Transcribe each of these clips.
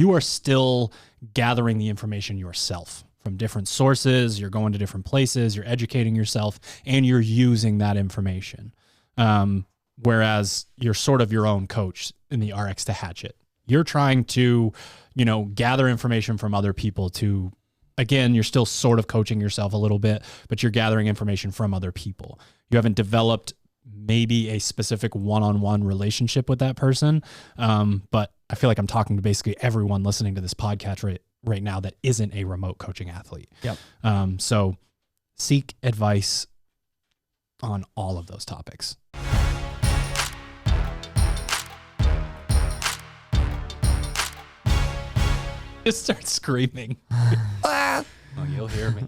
You are still gathering the information yourself from different sources. You're going to different places. You're educating yourself, and you're using that information. Whereas you're sort of your own coach in the RX to Hatchet. You're trying to, gather information from other people to, again, you're still sort of coaching yourself a little bit, but you're gathering information from other people. You haven't developed maybe a specific one-on-one relationship with that person. But I feel like I'm talking to basically everyone listening to this podcast right now that isn't a remote coaching athlete. Yep. So seek advice on all of those topics. Just start screaming. Oh, you'll hear me.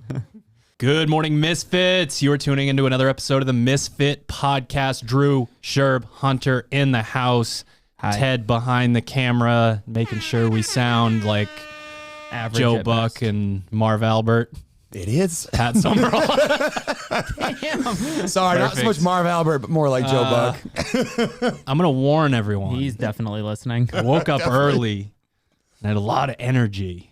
Good morning, Misfits. You are tuning into another episode of the Misfit Podcast. Drew, Sherb, Hunter in the house. Hi. Ted behind the camera, making sure we sound like average Joe Buck best. And Marv Albert. It is. Pat Summerall. Damn. Sorry, not so much Marv Albert, but more like Joe Buck. I'm going to warn everyone. He's definitely listening. I woke up early and had a lot of energy.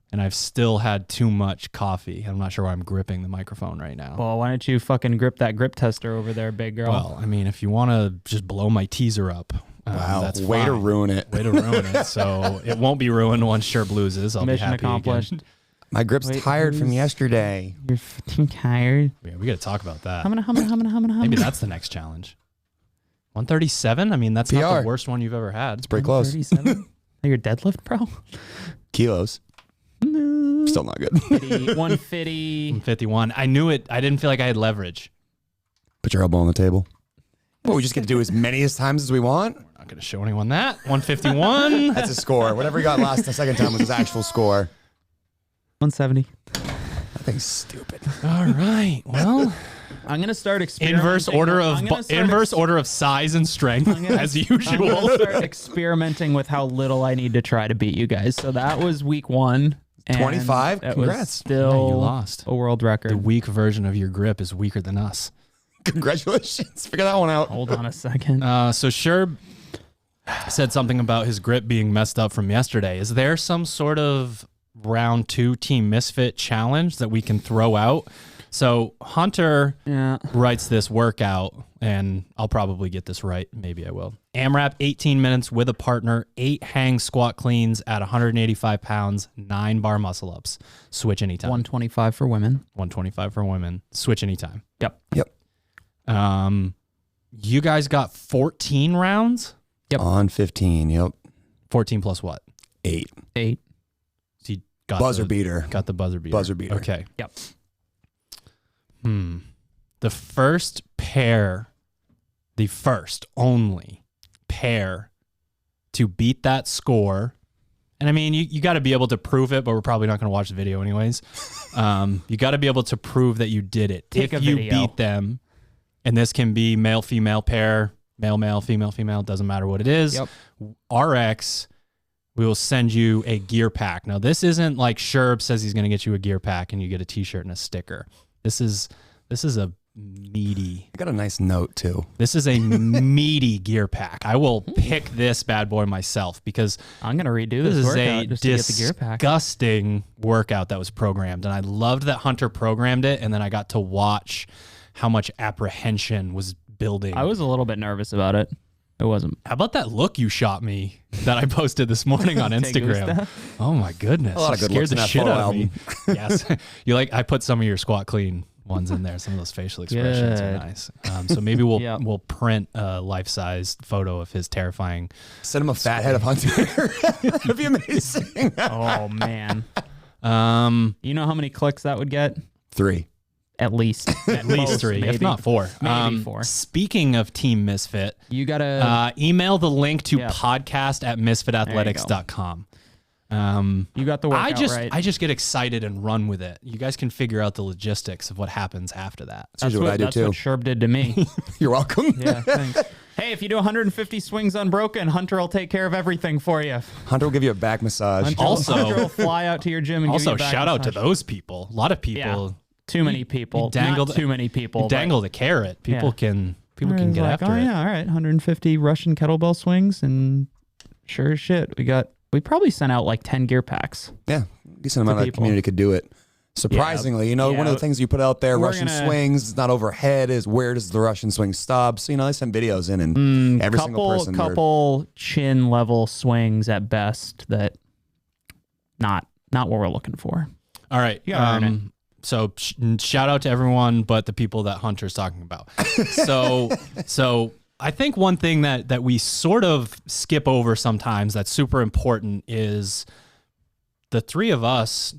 And I've still had too much coffee. I'm not sure why I'm gripping the microphone right now. Well, why don't you fucking grip that grip tester over there, big girl? Well, I mean, if you want to just blow my teaser up, wow, that's way fine. to ruin it. Way to ruin it. So it won't be ruined once Sherb loses. I'll Mission be happy accomplished. Again. My grip's tired from yesterday. You're fucking tired. Yeah, we got to talk about that. Hum. Maybe that's the next challenge. 137? I mean, that's PR. not the worst one you've ever had. It's pretty close. 137? Your deadlift, bro? Kilos. No. Still not good. 150. 151. I knew it. I didn't feel like I had leverage. Put your elbow on the table. Well, we just get to do as many times as we want. We're not going to show anyone that. 151. That's a score. Whatever he got the second time was his actual score. 170. That thing's stupid. All right. Well, I'm going to start experimenting. Inverse order of size and strength as usual. I'm going to start experimenting with how little I need to try to beat you guys. So that was week 1. 25? That Congrats. was still Yeah, you lost. A world record. The weak version of your grip is weaker than us. Congratulations. Figure that one out. Hold on a second. So Sherb said something about his grip being messed up from yesterday. Is there some sort of round 2 Team Misfit challenge that we can throw out? So Hunter writes this workout, and I'll probably get this right. Maybe I will. AMRAP 18 minutes with a partner, 8 hang squat cleans at 185 pounds, 9 bar muscle ups. Switch anytime. 125 for women. 125 for women. Switch anytime. Yep. You guys got 14 rounds? Yep. On 15, yep. 14 plus what? 8. So you got Buzzer beater. Got the buzzer beater. Buzzer beater. Okay. Yep. The first only pair to beat that score, and I mean, you got to be able to prove it, but we're probably not going to watch the video anyways. You got to be able to prove that you did it. Take if a you video. beat them, and this can be male-female pair, male-male, female-female, doesn't matter what it is. Yep. RX, we will send you a gear pack. Now, this isn't like Sherb says he's going to get you a gear pack and you get a t-shirt and a sticker. This is a meaty. I got a nice note too. This is a meaty gear pack. I will pick this bad boy myself because I'm gonna redo this is workout a just to get the gear pack. disgusting workout that was programmed, and I loved that Hunter programmed it. And then I got to watch how much apprehension was building. I was a little bit nervous about it. It wasn't. How about that look you shot me that I posted this morning on Instagram? Oh my goodness! A lot of good scared looks in the that shit photo out of me. album. Yes, I put some of your squat clean ones in there. Some of those facial expressions are Good. nice. So maybe we'll print a life-size photo of his terrifying. Send him a fat head of Hunter. That'd be amazing. Oh man. You know how many clicks that would get? 3. At least. At least 3, maybe. if not 4. Maybe 4. Speaking of Team Misfit, You gotta. email the link to Yeah. podcast@misfitathletics.com. You got the workout right. I just get excited and run with it. You guys can figure out the logistics of what happens after that. That's what I do that's too. what Sherb did to me. You're welcome. Yeah, thanks. Hey, if you do 150 swings unbroken, Hunter will take care of everything for you. Hunter will give you a back massage. Hunter will fly out to your gym and give you Also, a back shout out to massage. those people. A lot of people. Yeah. Too many people. dangled- Not too many people. Dangle the carrot. People can get like, after it. Yeah, all right, 150 Russian kettlebell swings, and sure as shit, we got We probably sent out like 10 gear packs. Yeah, decent amount of the community could do it. Surprisingly, one of the things you put out there, Russian swings, it's not overhead, is where does the Russian swing stop? So, they send videos in, and every single person. Couple chin level swings at best that not what we're looking for. All right. So shout out to everyone but the people that Hunter's talking about. So I think one thing that we sort of skip over sometimes that's super important is the three of us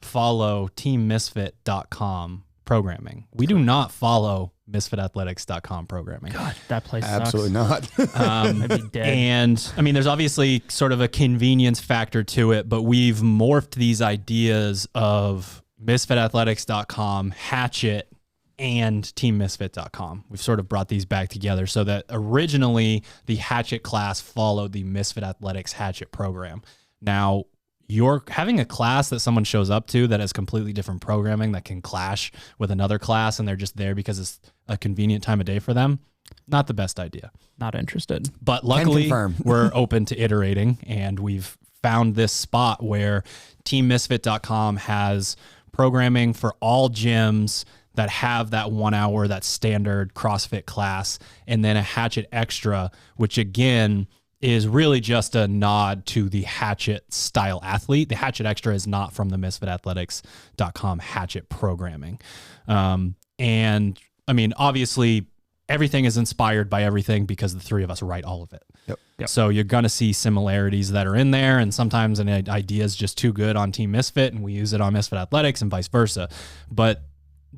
follow teammisfit.com programming. We do not follow misfitathletics.com programming. God, that place absolutely sucks. Not. I'd be dead. And I mean, there's obviously sort of a convenience factor to it, but we've morphed these ideas of misfitathletics.com, Hatchet, and teammisfit.com. We've sort of brought these back together so that originally the Hatchet class followed the Misfit Athletics Hatchet program. Now, you're having a class that someone shows up to that has completely different programming that can clash with another class and they're just there because it's a convenient time of day for them. Not the best idea. Not interested. But luckily we're open to iterating, and we've found this spot where teammisfit.com has programming for all gyms that have that 1 hour, that standard CrossFit class, and then a Hatchet Extra, which again is really just a nod to the Hatchet style athlete. The Hatchet Extra is not from the misfitathletics.com Hatchet programming. And I mean, obviously everything is inspired by everything because the three of us write all of it. Yep. So you're going to see similarities that are in there, and sometimes an idea is just too good on Team Misfit and we use it on Misfit Athletics and vice versa. But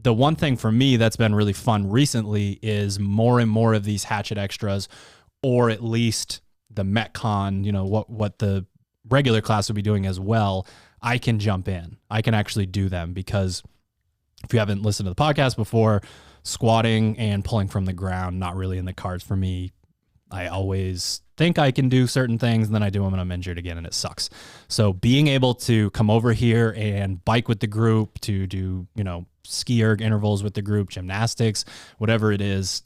the one thing for me that's been really fun recently is more and more of these Hatchet Extras, or at least the Metcon, what the regular class would be doing as well, I can jump in. I can actually do them, because if you haven't listened to the podcast before, squatting and pulling from the ground, not really in the cards for me. I always think I can do certain things and then I do them and I'm injured again and it sucks. So being able to come over here and bike with the group, to do, ski erg intervals with the group, gymnastics, whatever it is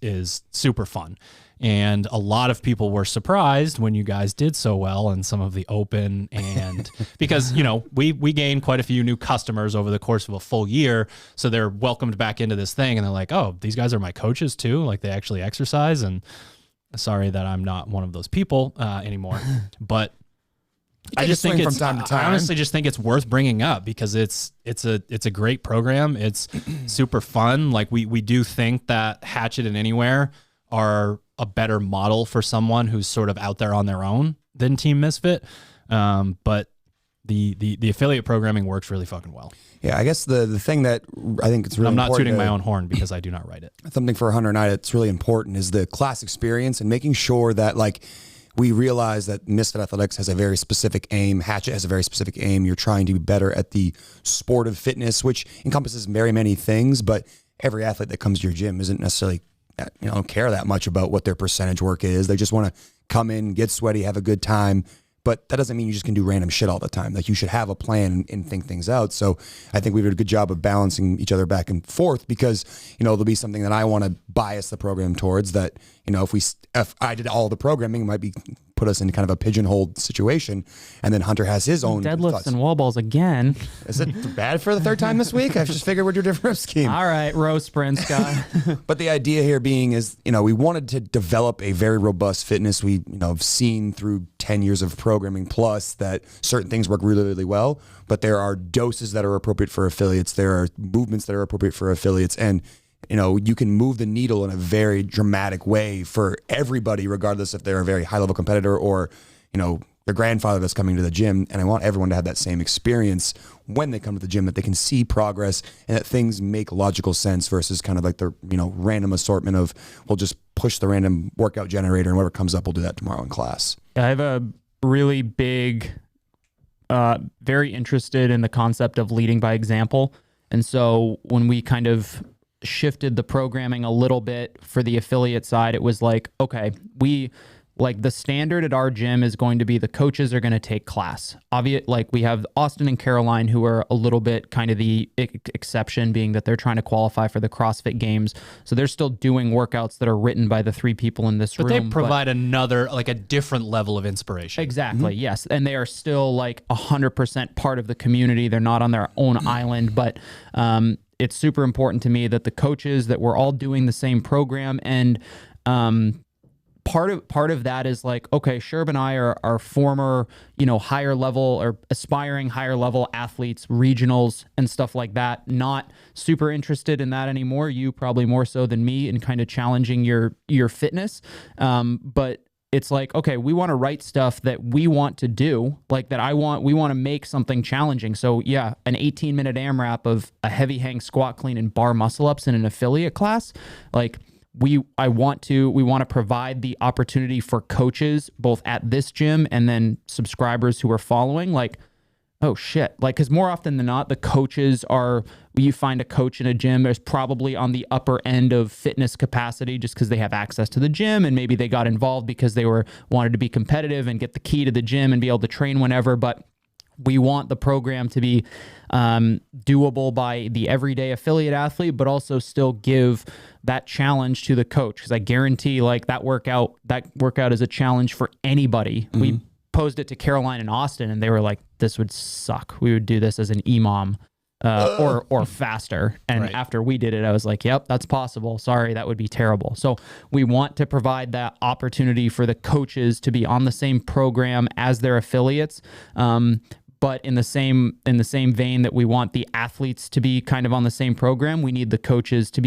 super fun. And a lot of people were surprised when you guys did so well in some of the open, and because, we gained quite a few new customers over the course of a full year. So they're welcomed back into this thing and they're like, oh, these guys are my coaches too. Like, they actually exercise. And sorry that I'm not one of those people anymore, but I just think it's, from time to time. I honestly just think it's worth bringing up because it's a great program. It's super fun. Like, we do think that Hatchet and Anywhere are a better model for someone who's sort of out there on their own than Team Misfit. But the affiliate programming works really fucking well. Yeah, I guess the thing that I think it's really I'm not important tooting my own horn because I do not write it. Something for Hunter and I that's really important is the class experience and making sure that, like, we realize that Misfit Athletics has a very specific aim. Hatchet has a very specific aim. You're trying to be better at the sport of fitness, which encompasses very many things, but every athlete that comes to your gym isn't necessarily, don't care that much about what their percentage work is. They just want to come in, get sweaty, have a good time. But that doesn't mean you just can do random shit all the time. Like, you should have a plan and think things out. So I think we did a good job of balancing each other back and forth, because, there'll be something that I want to bias the program towards that, if I did all the programming, it might be put us in kind of a pigeonholed situation. And then Hunter has his own deadlifts thoughts. And wall balls again. Is it bad for the third time this week? I just figured we'd do a different scheme. All right, row sprints, guy. But the idea here being is, we wanted to develop a very robust fitness. We, have seen through 10 years of programming plus that certain things work really, really well, but there are doses that are appropriate for affiliates. There are movements that are appropriate for affiliates. And, you can move the needle in a very dramatic way for everybody, regardless if they're a very high level competitor or, their grandfather that's coming to the gym. And I want everyone to have that same experience when they come to the gym, that they can see progress and that things make logical sense versus kind of like the, random assortment of, we'll just push the random workout generator and whatever comes up, we'll do that tomorrow in class. I have a really big, very interested in the concept of leading by example. And so when we kind of shifted the programming a little bit for the affiliate side, it was like, okay, Like the standard at our gym is going to be the coaches are going to take class. Obvious, like we have Austin and Caroline who are a little bit kind of the exception, being that they're trying to qualify for the CrossFit Games. So they're still doing workouts that are written by the 3 people in this room. But they provide another, like a different level of inspiration. Exactly, yes. And they are still like 100% part of the community. They're not on their own island, but it's super important to me that the coaches, that we're all doing the same program. And part of that is like, okay, Sherb and I are former, higher level or aspiring higher level athletes, regionals and stuff like that. Not super interested in that anymore. You probably more so than me in kind of challenging your fitness. But it's like, okay, we want to write stuff that we want to do, like that we want to make something challenging. So yeah, an 18-minute AMRAP of a heavy hang squat clean and bar muscle ups in an affiliate class, like we want to provide the opportunity for coaches both at this gym and then subscribers who are following, like, oh shit. Like, cause more often than not, the coaches you find a coach in a gym, there's probably on the upper end of fitness capacity just because they have access to the gym and maybe they got involved because they wanted to be competitive and get the key to the gym and be able to train whenever. But we want the program to be doable by the everyday affiliate athlete, but also still give that challenge to the coach. Because I guarantee, like that workout is a challenge for anybody. Mm-hmm. We posed it to Caroline and Austin, and they were like, "This would suck. We would do this as an EMOM or faster." And right. After we did it, I was like, "Yep, that's possible. Sorry, that would be terrible." So we want to provide that opportunity for the coaches to be on the same program as their affiliates. But in the same vein that we want the athletes to be kind of on the same program, we need the coaches to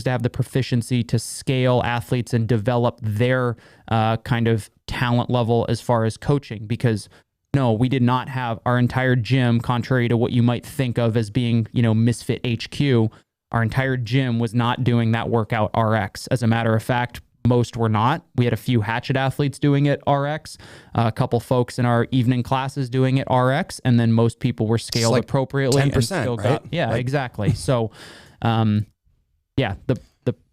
have the proficiency to scale athletes and develop their kind of talent level as far as coaching. Because no, we did not have our entire gym, contrary to what you might think of as being, Misfit HQ, our entire gym was not doing that workout RX. As a matter of fact, most were not. We had a few hatchet athletes doing it RX, a couple folks in our evening classes doing it RX, and then most people were scaled like appropriately. 10%, right? Exactly. So,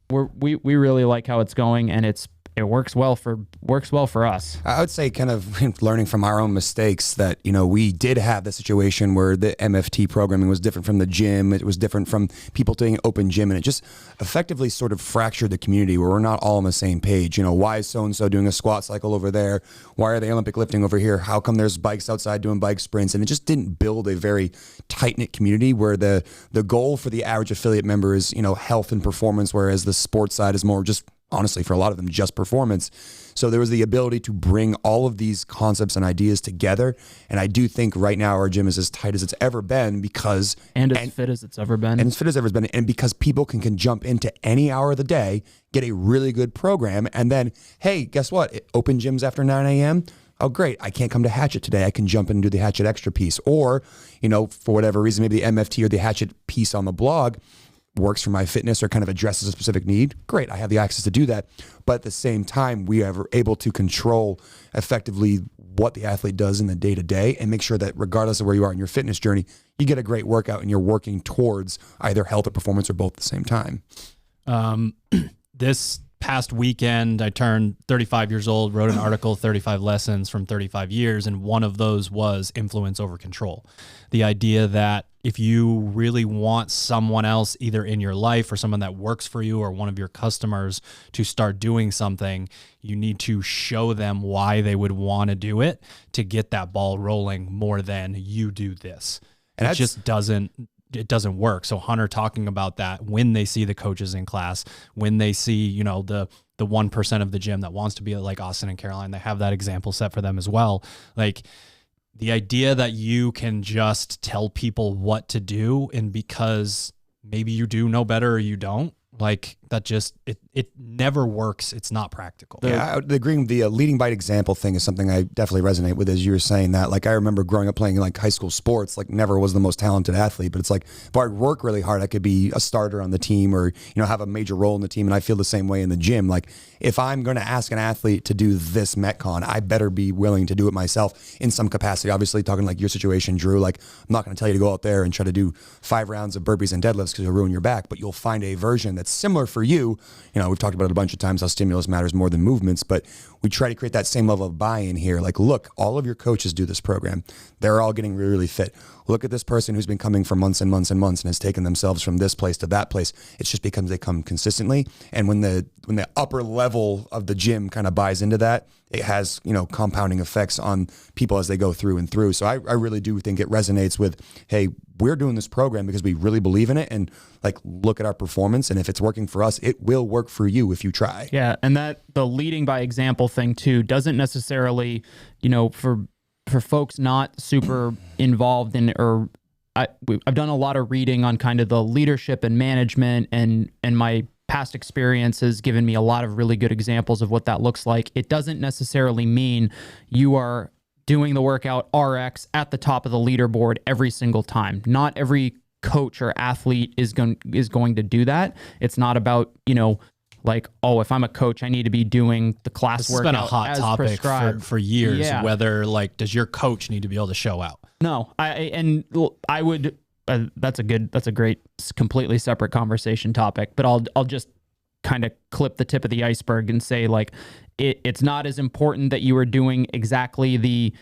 we really like how it's going, and it works well for us. I would say, kind of learning from our own mistakes, that we did have the situation where the MFT programming was different from the gym. It was different from people doing open gym, and it just effectively sort of fractured the community where we're not all on the same page. Why is so and so doing a squat cycle over there? Why are they Olympic lifting over here? How come there's bikes outside doing bike sprints? And it just didn't build a very tight knit community where the goal for the average affiliate member is health and performance, whereas the sports side is more just, honestly, for a lot of them, just performance. So there was the ability to bring all of these concepts and ideas together. And I do think right now our gym is as tight as it's ever been because... And as fit as it's ever been. And as fit as it's ever been. And because people can jump into any hour of the day, get a really good program, and then, hey, guess what? Open gyms after 9 a.m., oh, great, I can't come to Hatchet today. I can jump in and do the Hatchet extra piece. Or, for whatever reason, maybe the MFT or the Hatchet piece on the blog works for my fitness or kind of addresses a specific need. Great, I have the access to do that. But at the same time, we are able to control effectively what the athlete does in the day-to-day and make sure that regardless of where you are in your fitness journey, you get a great workout and you're working towards either health or performance or both at the same time. This past weekend, I turned 35 years old, wrote an article, 35 lessons from 35 years, and one of those was influence over control. The idea that if you really want someone else either in your life or someone that works for you or one of your customers to start doing something, you need to show them why they would want to do it to get that ball rolling more than you do this. And it just doesn't work. So Hunter talking about that when they see the coaches in class, when they see, the 1% of the gym that wants to be like Austin and Caroline, they have that example set for them as well. Like, the idea that you can just tell people what to do, and because maybe you do know better or you don't, like that just, it never works. It's not practical. Yeah, I would agree. The leading by example thing is something I definitely resonate with, as you were saying that. Like, I remember growing up playing like high school sports, like never was the most talented athlete, but it's like, if I work really hard, I could be a starter on the team or, have a major role in the team. And I feel the same way in the gym. Like, if I'm going to ask an athlete to do this Metcon, I better be willing to do it myself in some capacity. Obviously, talking like your situation, Drew, like, I'm not going to tell you to go out there and try to do 5 rounds of burpees and deadlifts because you'll ruin your back, but you'll find a version that's similar for you, we've talked about it a bunch of times, how stimulus matters more than movements, but we try to create that same level of buy-in here. Like, look, all of your coaches do this program. They're all getting really, really fit. Look at this person who's been coming for months and months and months and has taken themselves from this place to that place. It's just because they come consistently. And when the upper level of the gym kind of buys into that, it has, compounding effects on people as they go through and through. So I really do think it resonates with, hey, we're doing this program because we really believe in it, and like, look at our performance. And if it's working for us, it will work for you if you try. Yeah. And that the leading by example thing too doesn't necessarily, for folks not super involved in, or I've done a lot of reading on kind of the leadership and management, and my past experience has given me a lot of really good examples of what that looks like. It doesn't necessarily mean you are doing the workout RX at the top of the leaderboard every single time. Not every coach or athlete is going to do that. It's not about, like, oh, if I'm a coach, I need to be doing the class workout. It's been a hot topic for years, whether, like, does your coach need to be able to show out? No, I would, that's a great, completely separate conversation topic, but I'll just kind of clip the tip of the iceberg and say, like, it's not as important that you are doing exactly the,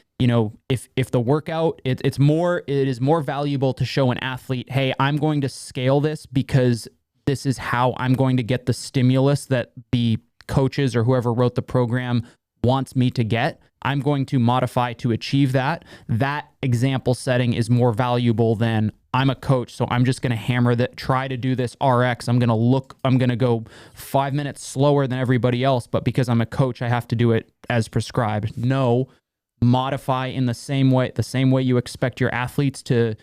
if the workout, it is more valuable to show an athlete, hey, I'm going to scale this because this is how I'm going to get the stimulus that the coaches or whoever wrote the program wants me to get. I'm going to modify to achieve that. That example setting is more valuable than, I'm a coach, so I'm just going to hammer that, try to do this RX. I'm going to go 5 minutes slower than everybody else, but because I'm a coach, I have to do it as prescribed. No, modify in the same way you expect your athletes to,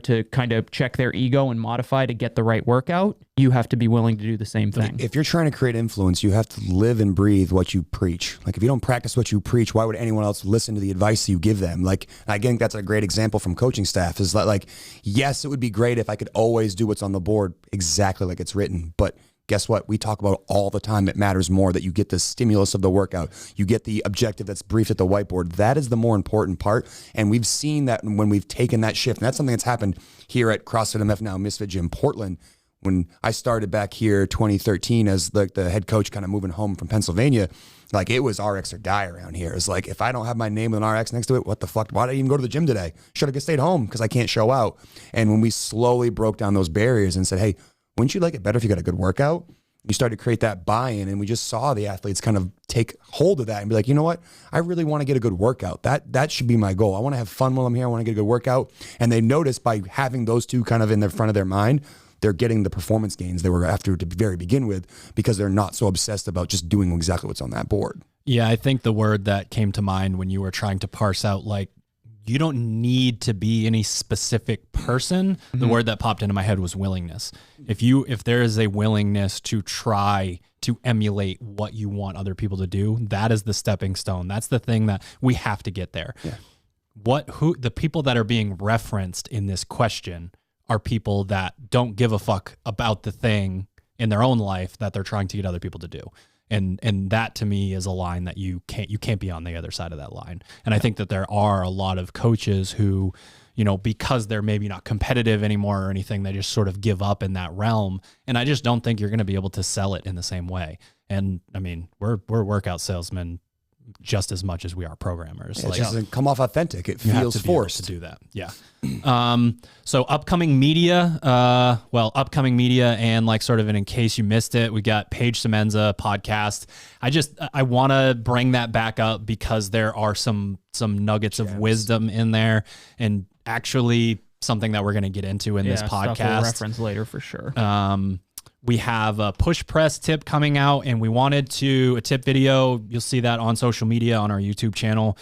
to kind of check their ego and modify to get the right workout. You have to be willing to do the same thing. If you're trying to create influence, you have to live and breathe what you preach. Like, if you don't practice what you preach, why would anyone else listen to the advice you give them? Like, I think that's a great example from coaching staff, is like, yes, it would be great if I could always do what's on the board exactly like it's written, but guess what? We talk about all the time. It matters more that you get the stimulus of the workout. You get the objective that's briefed at the whiteboard. That is the more important part. And we've seen that when we've taken that shift. And that's something that's happened here at CrossFit MF, now Misfit Gym Portland. When I started back here 2013 as the head coach, kind of moving home from Pennsylvania, like, it was RX or die around here. It's like, if I don't have my name with an RX next to it, what the fuck? Why did I even go to the gym today? Should have stayed home because I can't show out. And when we slowly broke down those barriers and said, hey, wouldn't you like it better if you got a good workout? You started to create that buy-in, and we just saw the athletes kind of take hold of that and be like, you know what? I really want to get a good workout. That should be my goal. I want to have fun while I'm here. I want to get a good workout. And they noticed by having those two kind of in the front of their mind, they're getting the performance gains they were after to very begin with, because they're not so obsessed about just doing exactly what's on that board. Yeah, I think the word that came to mind when you were trying to parse out, like, you don't need to be any specific person. Mm-hmm. The word that popped into my head was willingness. If there is a willingness to try to emulate what you want other people to do, that is the stepping stone. That's the thing that we have to get there. Yeah. The people that are being referenced in this question are people that don't give a fuck about the thing in their own life that they're trying to get other people to do. And that to me is a line that you can't be on the other side of that line. And I think that there are a lot of coaches who, because they're maybe not competitive anymore or anything, they just sort of give up in that realm. And I just don't think you're going to be able to sell it in the same way. And I mean, we're workout salesmen just as much as we are programmers. Yeah, it doesn't come off authentic. It feels forced to do that. Yeah. So upcoming media, and like sort of in case you missed it, we got Paige Semenza podcast. I want to bring that back up because there are some nuggets of wisdom in there, and actually something that we're going to get into in this podcast. Stuff we'll reference later for sure. We have a push press tip coming out, and we wanted a tip video. You'll see that on social media, on our YouTube channel.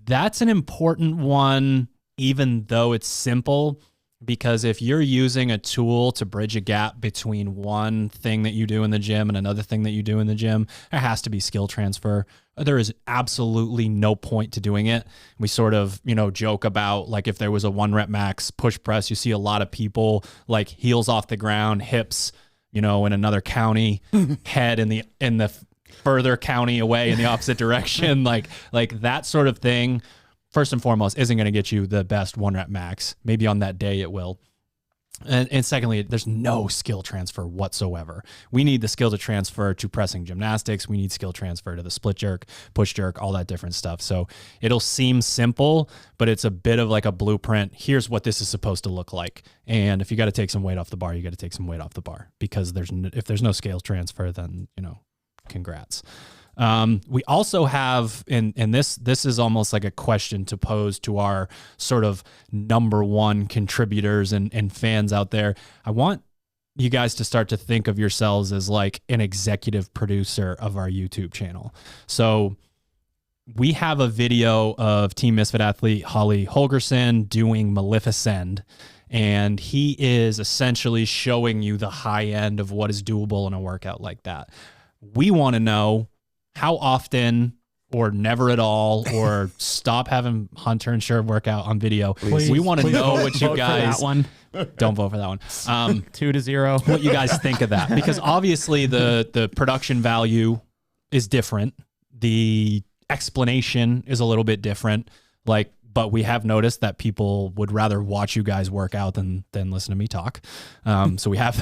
That's an important one, even though it's simple, because if you're using a tool to bridge a gap between one thing that you do in the gym and another thing that you do in the gym, there has to be skill transfer. There is absolutely no point to doing it. We sort of, joke about, like, if there was a 1 rep max push press, you see a lot of people like heels off the ground, hips, in another county, head in the further county away in the opposite direction, like that sort of thing. First and foremost, isn't going to get you the best 1 rep max. Maybe on that day it will. And secondly, there's no skill transfer whatsoever. We need the skill to transfer to pressing gymnastics. We need skill transfer to the split jerk, push jerk, all that different stuff. So it'll seem simple, but it's a bit of like a blueprint. Here's what this is supposed to look like. And if you got to take some weight off the bar, you got to take some weight off the bar, because if there's no skill transfer, then, congrats. We also have, and this is almost like a question to pose to our sort of number one contributors and fans out there. I want you guys to start to think of yourselves as like an executive producer of our YouTube channel. So we have a video of Team Misfit athlete Holly Holgerson doing Maleficent, and he is essentially showing you the high end of what is doable in a workout like that. We want to know how often, or never at all, or stop having Hunter and Sherb work out on video. Please, we want to know what you guys... That one. Don't vote for that one. 2-0. What you guys think of that. Because obviously the production value is different. The explanation is a little bit different. But we have noticed that people would rather watch you guys work out than listen to me talk. So we have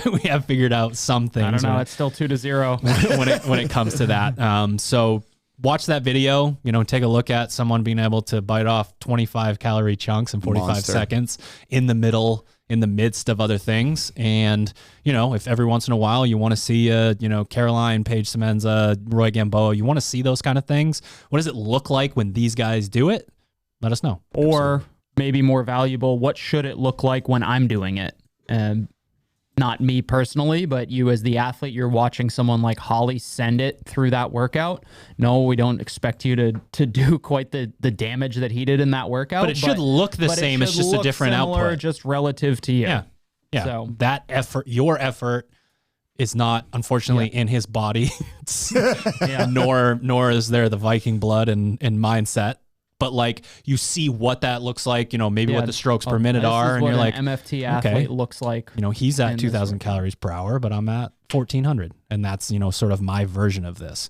figured out some things. I don't know. It's still 2-0 when it comes to that. So watch that video. Take a look at someone being able to bite off 25 calorie chunks in 45 seconds in the midst of other things. And if every once in a while you want to see Caroline, Paige Semenza, Roy Gamboa, you want to see those kind of things. What does it look like when these guys do it? Let us know. Or maybe more valuable, what should it look like when I'm doing it? Not me personally, but you as the athlete, you're watching someone like Holly send it through that workout. No, we don't expect you to do quite the damage that he did in that workout. But it should look the same. It's just a different output. Just relative to you. Yeah. So that effort, your effort, is not, unfortunately, in his body. Nor is there the Viking blood and mindset. But you see what that looks like, maybe what the strokes per minute are, and you're like, an MFT athlete looks like. He's at 2,000 calories per hour, but I'm at 1,400, and that's sort of my version of this.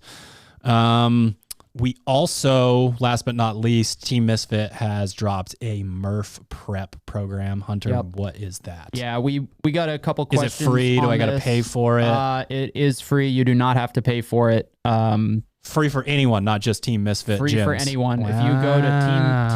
We also, last but not least, Team Misfit has dropped a Murph prep program. Hunter, what is that? Yeah, we got a couple questions. Is it free? Do I got to pay for it? It is free. You do not have to pay for it. Free for anyone, not just Team Misfit Free gyms. for anyone. Wow. If you go to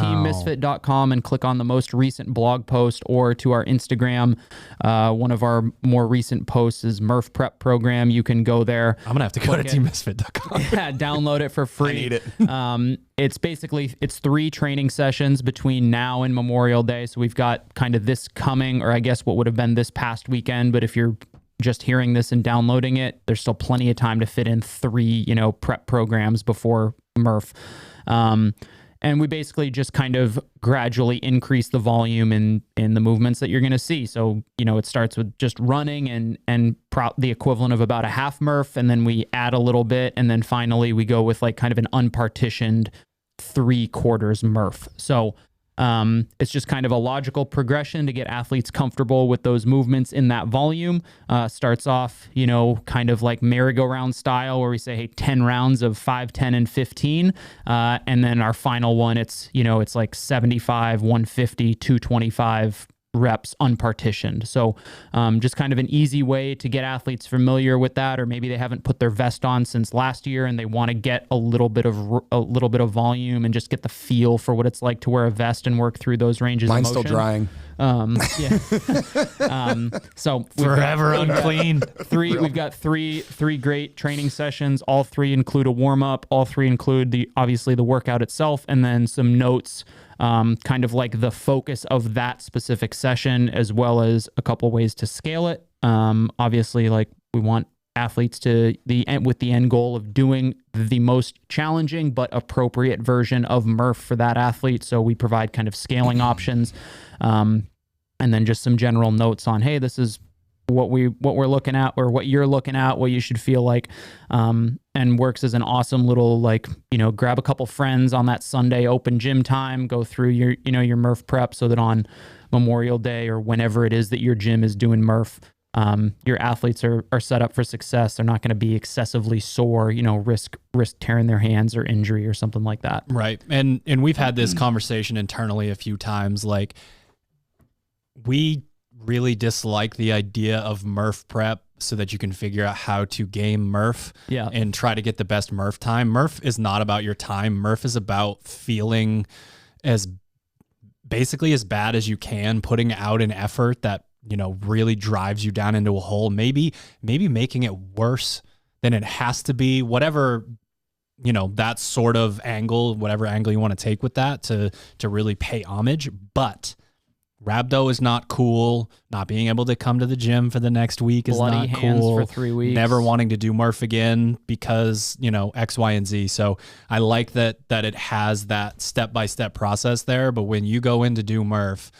teammisfit.com and click on the most recent blog post, or to our Instagram, one of our more recent posts is Murph Prep Program. You can go there. I'm going to have to go to teammisfit.com. Yeah, download it for free. I need it. It's 3 training sessions between now and Memorial Day. So we've got kind of this coming, or I guess what would have been this past weekend. But if you're just hearing this and downloading it, there's still plenty of time to fit in 3, prep programs before Murph. And we basically just kind of gradually increase the volume in the movements that you're going to see. So, it starts with just running and the equivalent of about a half Murph. And then we add a little bit. And then finally we go with kind of an unpartitioned 3/4 Murph. So, it's just kind of a logical progression to get athletes comfortable with those movements in that volume. Starts off, kind of like merry-go-round style, where we say, hey, 10 rounds of 5, 10, and 15. And then our final one, it's like 75, 150, 225 reps unpartitioned. So just kind of an easy way to get athletes familiar with that, or maybe they haven't put their vest on since last year and they want to get a little bit of volume and just get the feel for what it's like to wear a vest and work through those ranges. Mine's of motion. still drying. So forever unclean. We've got three great training sessions. All 3 include a warm up. All 3 include obviously the workout itself, and then some notes, kind of like the focus of that specific session, as well as a couple ways to scale it. Obviously, we want athletes with the end goal of doing the most challenging but appropriate version of Murph for that athlete. So we provide kind of scaling options, and then just some general notes on, hey, this is what we're looking at, or what you're looking at, what you should feel like, and works as an awesome little grab a couple friends on that Sunday open gym time, go through your Murph prep, so that on Memorial Day or whenever it is that your gym is doing Murph, your athletes are set up for success. They're not going to be excessively sore, risk tearing their hands or injury or something like that. Right. And we've had this conversation internally a few times. We really dislike the idea of Murph prep so that you can figure out how to game Murph and try to get the best Murph time. Murph is not about your time. Murph is about feeling as basically as bad as you can, putting out an effort that, you know, really drives you down into a hole, maybe making it worse than it has to be, whatever, you know, that sort of angle, whatever angle you want to take with that to really pay homage. But rhabdo is not cool. Not being able to come to the gym for the next week is Bloody not hands cool. for 3 weeks. Never wanting to do Murph again because, you know, X, Y, and Z. So I like that it has that step-by-step process there. But when you go in to do Murph,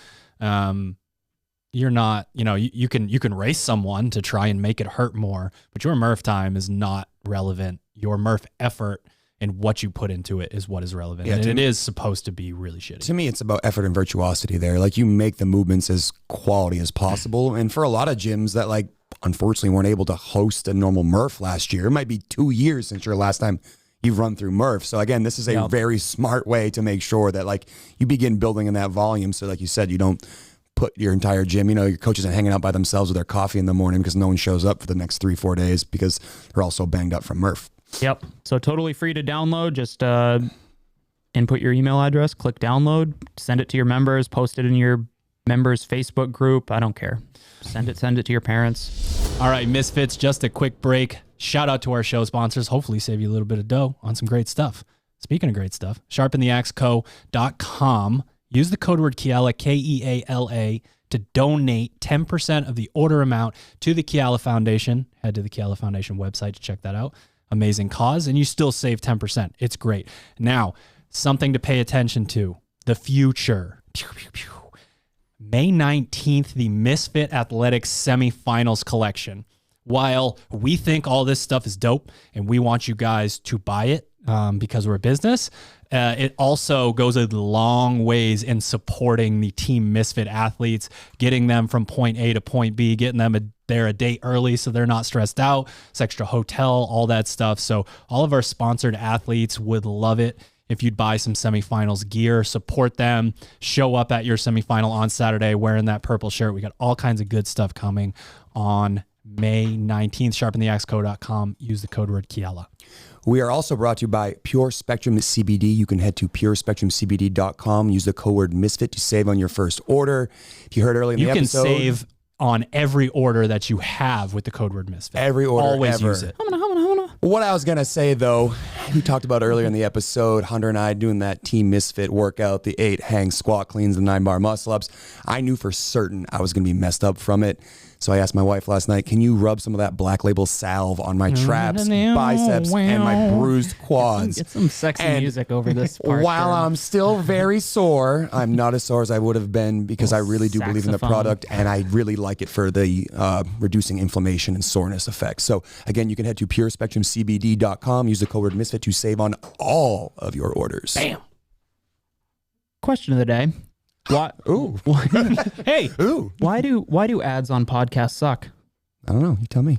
you're not, you know, you can race someone to try and make it hurt more, but your Murph time is not relevant. Your Murph effort and what you put into it is what is relevant. Yeah, and it is supposed to be really shitty. To me, it's about effort and virtuosity there. Like, you make the movements as quality as possible. And for a lot of gyms that, like, unfortunately weren't able to host a normal Murph last year, it might be 2 years since your last time you've run through Murph. So again, this is a very smart way to make sure that, like, you begin building in that volume. So like you said, you don't put your entire gym, you know, your coaches are hanging out by themselves with their coffee in the morning because no one shows up for the next 3-4 days because they're all so banged up from Murph. Yep. So totally free to download. Just input your email address, click download, send it to your members, post it in your members' Facebook group. I don't care. Send it to your parents. All right, Misfits, just a quick break. Shout out to our show sponsors. Hopefully save you a little bit of dough on some great stuff. Speaking of great stuff, sharpentheaxeco.com. Use the code word Keala, Keala, to donate 10% of the order amount to the Keala Foundation. Head to the Keala Foundation website to check that out. Amazing cause, and you still save 10%. It's great. Now, something to pay attention to, the future. May 19th, the Misfit Athletics semifinals collection. While we think all this stuff is dope and we want you guys to buy it because we're a business, it also goes a long ways in supporting the Team Misfit athletes, getting them from point A to point B, getting them there a day early so they're not stressed out. It's extra hotel, all that stuff. So all of our sponsored athletes would love it if you'd buy some semifinals gear, support them, show up at your semifinal on Saturday wearing that purple shirt. We got all kinds of good stuff coming on May 19th. Sharpentheaxeco.com. Use the code word Keala. We are also brought to you by Pure Spectrum CBD. You can head to purespectrumcbd.com. Use the code word Misfit to save on your first order. If you heard earlier in the episode, you can save on every order that you have with the code word Misfit. Every order, always ever. use it. What I was going to say, though, we talked about earlier in the episode, Hunter and I doing that Team Misfit workout, the 8 hang squat cleans, the 9 bar muscle ups. I knew for certain I was going to be messed up from it. So I asked my wife last night, can you rub some of that Black Label salve on my traps, biceps, and my bruised quads? Get some sexy music over this part. While I'm still very sore, I'm not as sore as I would have been because I really do believe in the product and I really like it for the reducing inflammation and soreness effects. So again, you can head to purespectrumcbd.com, use the code word Misfit to save on all of your orders. Bam. Question of the day. Why? Ooh. Hey. Ooh. Why do ads on podcasts suck? I don't know. You tell me.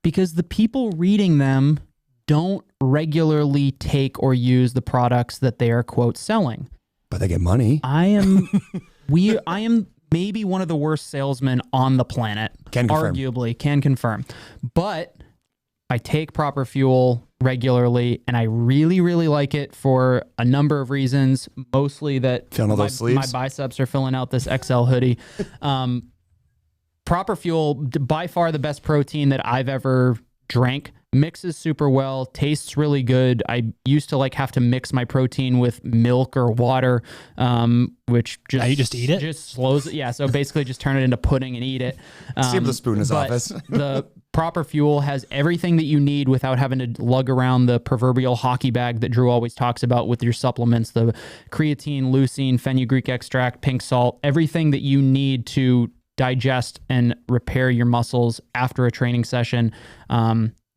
Because the people reading them don't regularly take or use the products that they are, quote, selling. But they get money. I am maybe one of the worst salesmen on the planet. Can confirm. Arguably, can confirm. But I take Proper Fuel regularly, and I really, really like it for a number of reasons. Mostly that my biceps are filling out this XL hoodie. Proper Fuel, by far the best protein that I've ever drank. Mixes super well, tastes really good. I used to have to mix my protein with milk or water, which just... Now you just eat it? Just slows it. Yeah, so basically just turn it into pudding and eat it. See him the spoon in his office. The Proper Fuel has everything that you need without having to lug around the proverbial hockey bag that Drew always talks about with your supplements, the creatine, leucine, fenugreek extract, pink salt, everything that you need to digest and repair your muscles after a training session.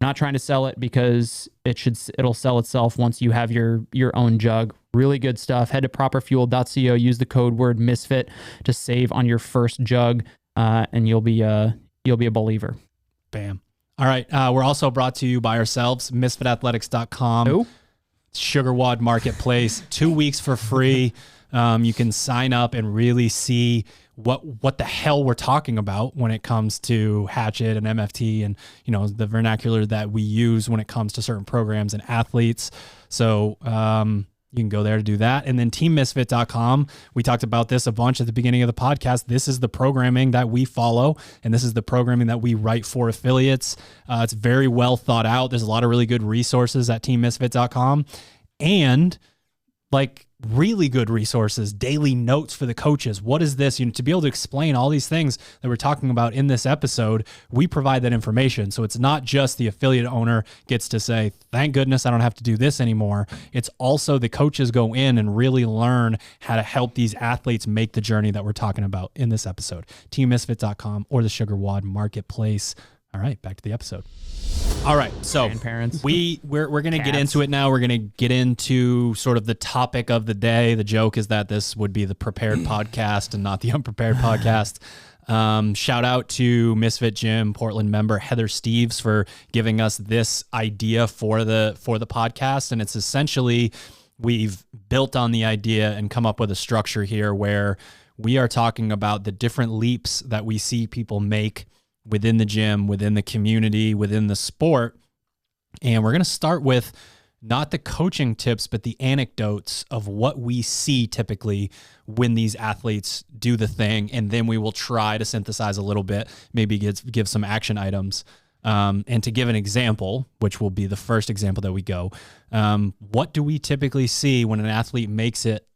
Not trying to sell it because it'll sell itself once you have your own jug. Really good stuff. Head to properfuel.co. Use the code word Misfit to save on your first jug, and you'll be a believer. Bam. All right. We're also brought to you by ourselves, misfitathletics.com. Who? SugarWOD Marketplace. 2 weeks for free. You can sign up and really see what the hell we're talking about when it comes to Hatchet and MFT and, you know, the vernacular that we use when it comes to certain programs and athletes. So, you can go there to do that. And then teammisfit.com. We talked about this a bunch at the beginning of the podcast. This is the programming that we follow, and this is the programming that we write for affiliates. It's very well thought out. There's a lot of really good resources at teammisfit.com, and like really good resources, daily notes for the coaches. What is this? You know, to be able to explain all these things that we're talking about in this episode, we provide that information. So it's not just the affiliate owner gets to say, thank goodness I don't have to do this anymore. It's also the coaches go in and really learn how to help these athletes make the journey that we're talking about in this episode. teammisfit.com or the SugarWOD marketplace. All right, back to the episode. All right, so we're going to get into it now. We're going to get into sort of the topic of the day. The joke is that this would be the prepared podcast and not the unprepared podcast. Shout out to Misfit Gym Portland member Heather Steves for giving us this idea for the podcast, and it's essentially we've built on the idea and come up with a structure here where we are talking about the different leaps that we see people make within the gym, within the community, within the sport. And we're going to start with not the coaching tips, but the anecdotes of what we see typically when these athletes do the thing. And then we will try to synthesize a little bit, maybe give some action items. And to give an example, which will be the first example that we go, what do we typically see when an athlete makes it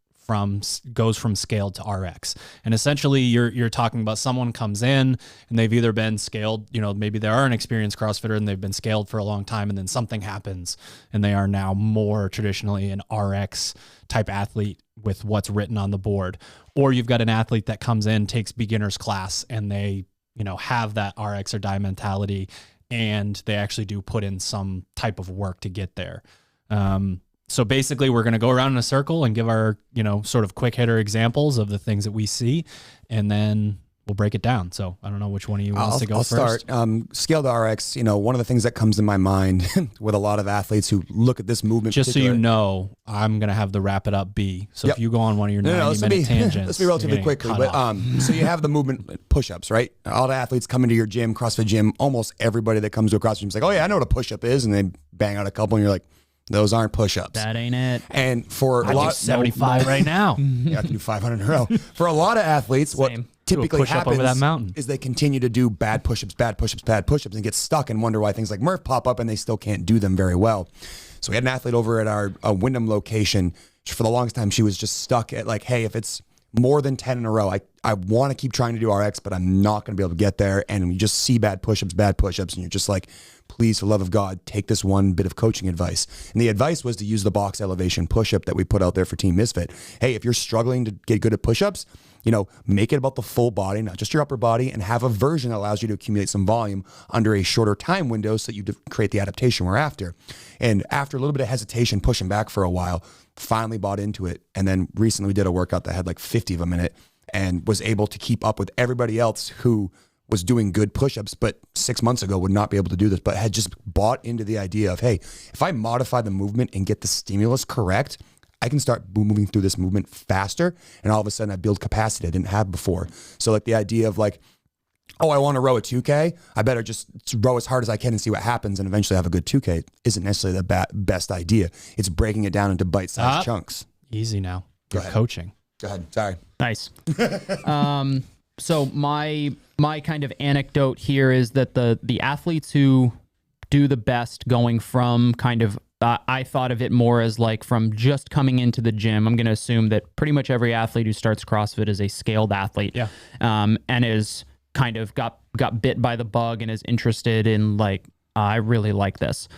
goes from scaled to RX? And essentially you're talking about someone comes in and they've either been scaled, you know, maybe they are an experienced CrossFitter and they've been scaled for a long time, and then something happens and they are now more traditionally an RX type athlete with what's written on the board. Or you've got an athlete that comes in, takes beginner's class, and they, you know, have that RX or die mentality, and they actually do put in some type of work to get there. So basically we're going to go around in a circle and give our, you know, sort of quick hitter examples of the things that we see, and then we'll break it down. So I don't know which one of you wants to go first. I'll start. Scale to RX, you know, one of the things that comes to my mind with a lot of athletes who look at this movement. Just so you know, I'm going to have the wrap it up B. So if you go on one of your 90-minute tangents. Let's be relatively quickly. But so you have the movement push-ups, right? All the athletes come into your gym, CrossFit gym, almost everybody that comes to a CrossFit gym is like, oh yeah, I know what a push-up is. And they bang out a couple and you're like, those aren't push-ups. That ain't it. And for a lot, 75 right now. You have to do 500 in a row. For a lot of athletes, what typically happens over that mountain is they continue to do bad push-ups, and get stuck and wonder why things like Murph pop up and they still can't do them very well. So we had an athlete over at our Wyndham location. For the longest time, she was just stuck at like, hey, if it's more than 10 in a row, I want to keep trying to do RX, but I'm not going to be able to get there. And you just see bad push-ups, and you're just like, please, for the love of God, take this one bit of coaching advice. And the advice was to use the box elevation push-up that we put out there for Team Misfit. Hey, if you're struggling to get good at push-ups, you know, make it about the full body, not just your upper body, and have a version that allows you to accumulate some volume under a shorter time window so that you create the adaptation we're after. And after a little bit of hesitation, pushing back for a while, finally bought into it. And then recently we did a workout that had like 50 of them in it and was able to keep up with everybody else who was doing good push-ups, but 6 months ago would not be able to do this, but had just bought into the idea of, hey, if I modify the movement and get the stimulus correct, I can start moving through this movement faster. And all of a sudden I build capacity I didn't have before. So like the idea of like, oh, I want to row a 2K. I better just row as hard as I can and see what happens and eventually have a good 2K isn't necessarily the best idea. It's breaking it down into bite-sized chunks. Easy now. Go You're ahead. coaching. Go ahead. Sorry. Nice. So my kind of anecdote here is that the athletes who do the best going from kind of, I thought of it more as like from just coming into the gym. I'm going to assume that pretty much every athlete who starts CrossFit is a scaled athlete. Yeah. And is kind of got bit by the bug and is interested in like, I really like this.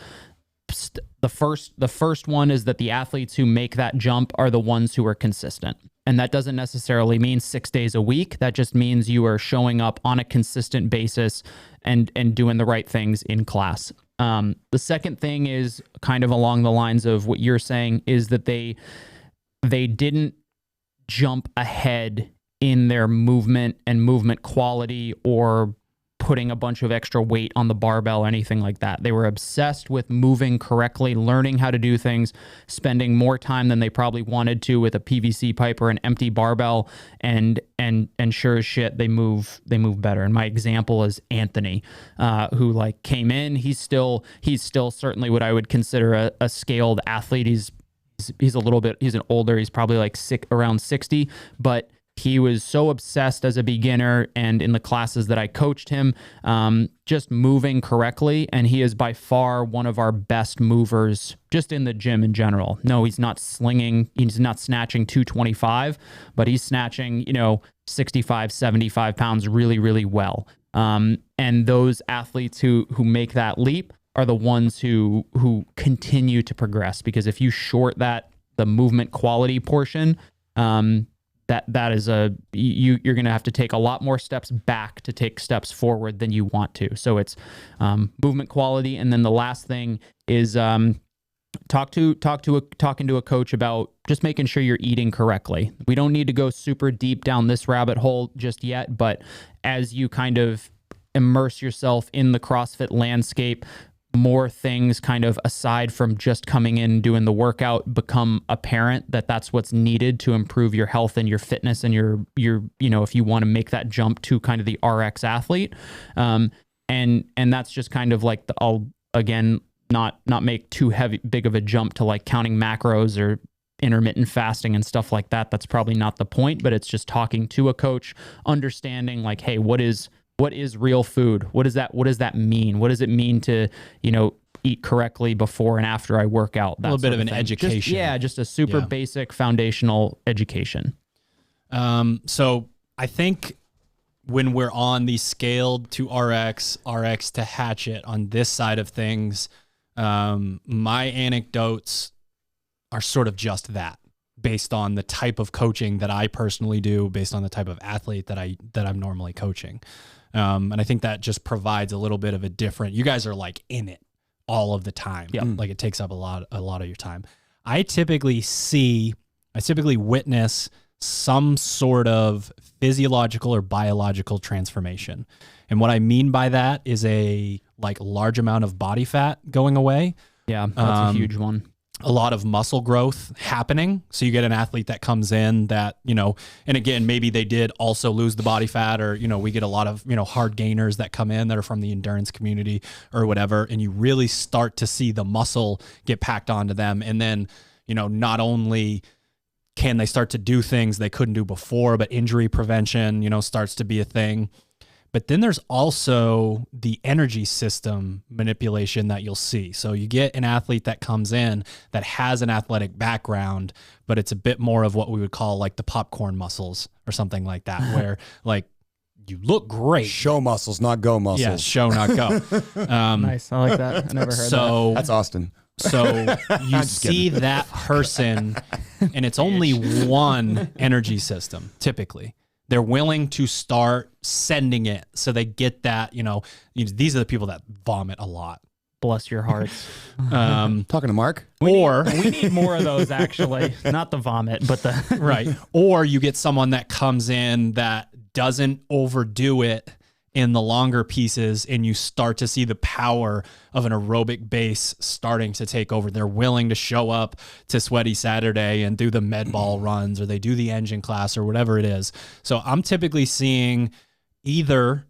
The first one is that the athletes who make that jump are the ones who are consistent. And that doesn't necessarily mean 6 days a week. That just means you are showing up on a consistent basis and doing the right things in class. The second thing is kind of along the lines of what you're saying is that they didn't jump ahead in their movement and movement quality or putting a bunch of extra weight on the barbell, anything like that. They were obsessed with moving correctly, learning how to do things, spending more time than they probably wanted to with a PVC pipe or an empty barbell, and sure as shit, they move better. And my example is Anthony, who like came in. He's still certainly what I would consider a scaled athlete. He's an older, he's probably like around 60, but he was so obsessed as a beginner and in the classes that I coached him, just moving correctly. And he is by far one of our best movers just in the gym in general. No, he's not slinging, he's not snatching 225, but he's snatching, 65, 75 pounds really, really well. And those athletes who make that leap are the ones who continue to progress, because if you short the movement quality portion, that is you're going to have to take a lot more steps back to take steps forward than you want to. So it's movement quality. And then the last thing is talking to a coach about just making sure you're eating correctly. We don't need to go super deep down this rabbit hole just yet, but as you kind of immerse yourself in the CrossFit landscape, more things kind of aside from just coming in and doing the workout become apparent that's what's needed to improve your health and your fitness and your if you want to make that jump to kind of the RX athlete. And that's just kind of like I'll again not make too big of a jump to like counting macros or intermittent fasting and stuff like that. That's probably not the point, but it's just talking to a coach, understanding like, hey, what is real food? What does that mean? What does it mean to, eat correctly before and after I work out? That a little bit of an thing. education. Just a super basic foundational education. So I think when we're on the scaled to RX to hatchet on this side of things, my anecdotes are sort of just that, based on the type of coaching that I personally do, based on the type of athlete that I'm normally coaching. And I think that just provides a little bit of a different, you guys are like in it all of the time. Yep. Like it takes up a lot of your time. I typically witness some sort of physiological or biological transformation. And what I mean by that is a like large amount of body fat going away. Yeah, that's a huge one. A lot of muscle growth happening. So you get an athlete that comes in that, and again, maybe they did also lose the body fat, or, we get a lot of, hard gainers that come in that are from the endurance community or whatever. And you really start to see the muscle get packed onto them. And then, not only can they start to do things they couldn't do before, but injury prevention, starts to be a thing. But then there's also the energy system manipulation that you'll see. So you get an athlete that comes in that has an athletic background, but it's a bit more of what we would call like the popcorn muscles or something like that, where like you look great. Show muscles, not go muscles. Yeah, show, not go. Nice. I like that. I never heard that. That's Austin. So you see that person, and it's only one energy system, typically. They're willing to start sending it. So they get that, these are the people that vomit a lot. Bless your hearts. Talking to Mark? We need more of those, actually. Not the vomit, but the... Right. Or you get someone that comes in that doesn't overdo it in the longer pieces, and you start to see the power of an aerobic base starting to take over. They're willing to show up to Sweaty Saturday and do the med ball runs, or they do the engine class or whatever it is. So I'm typically seeing either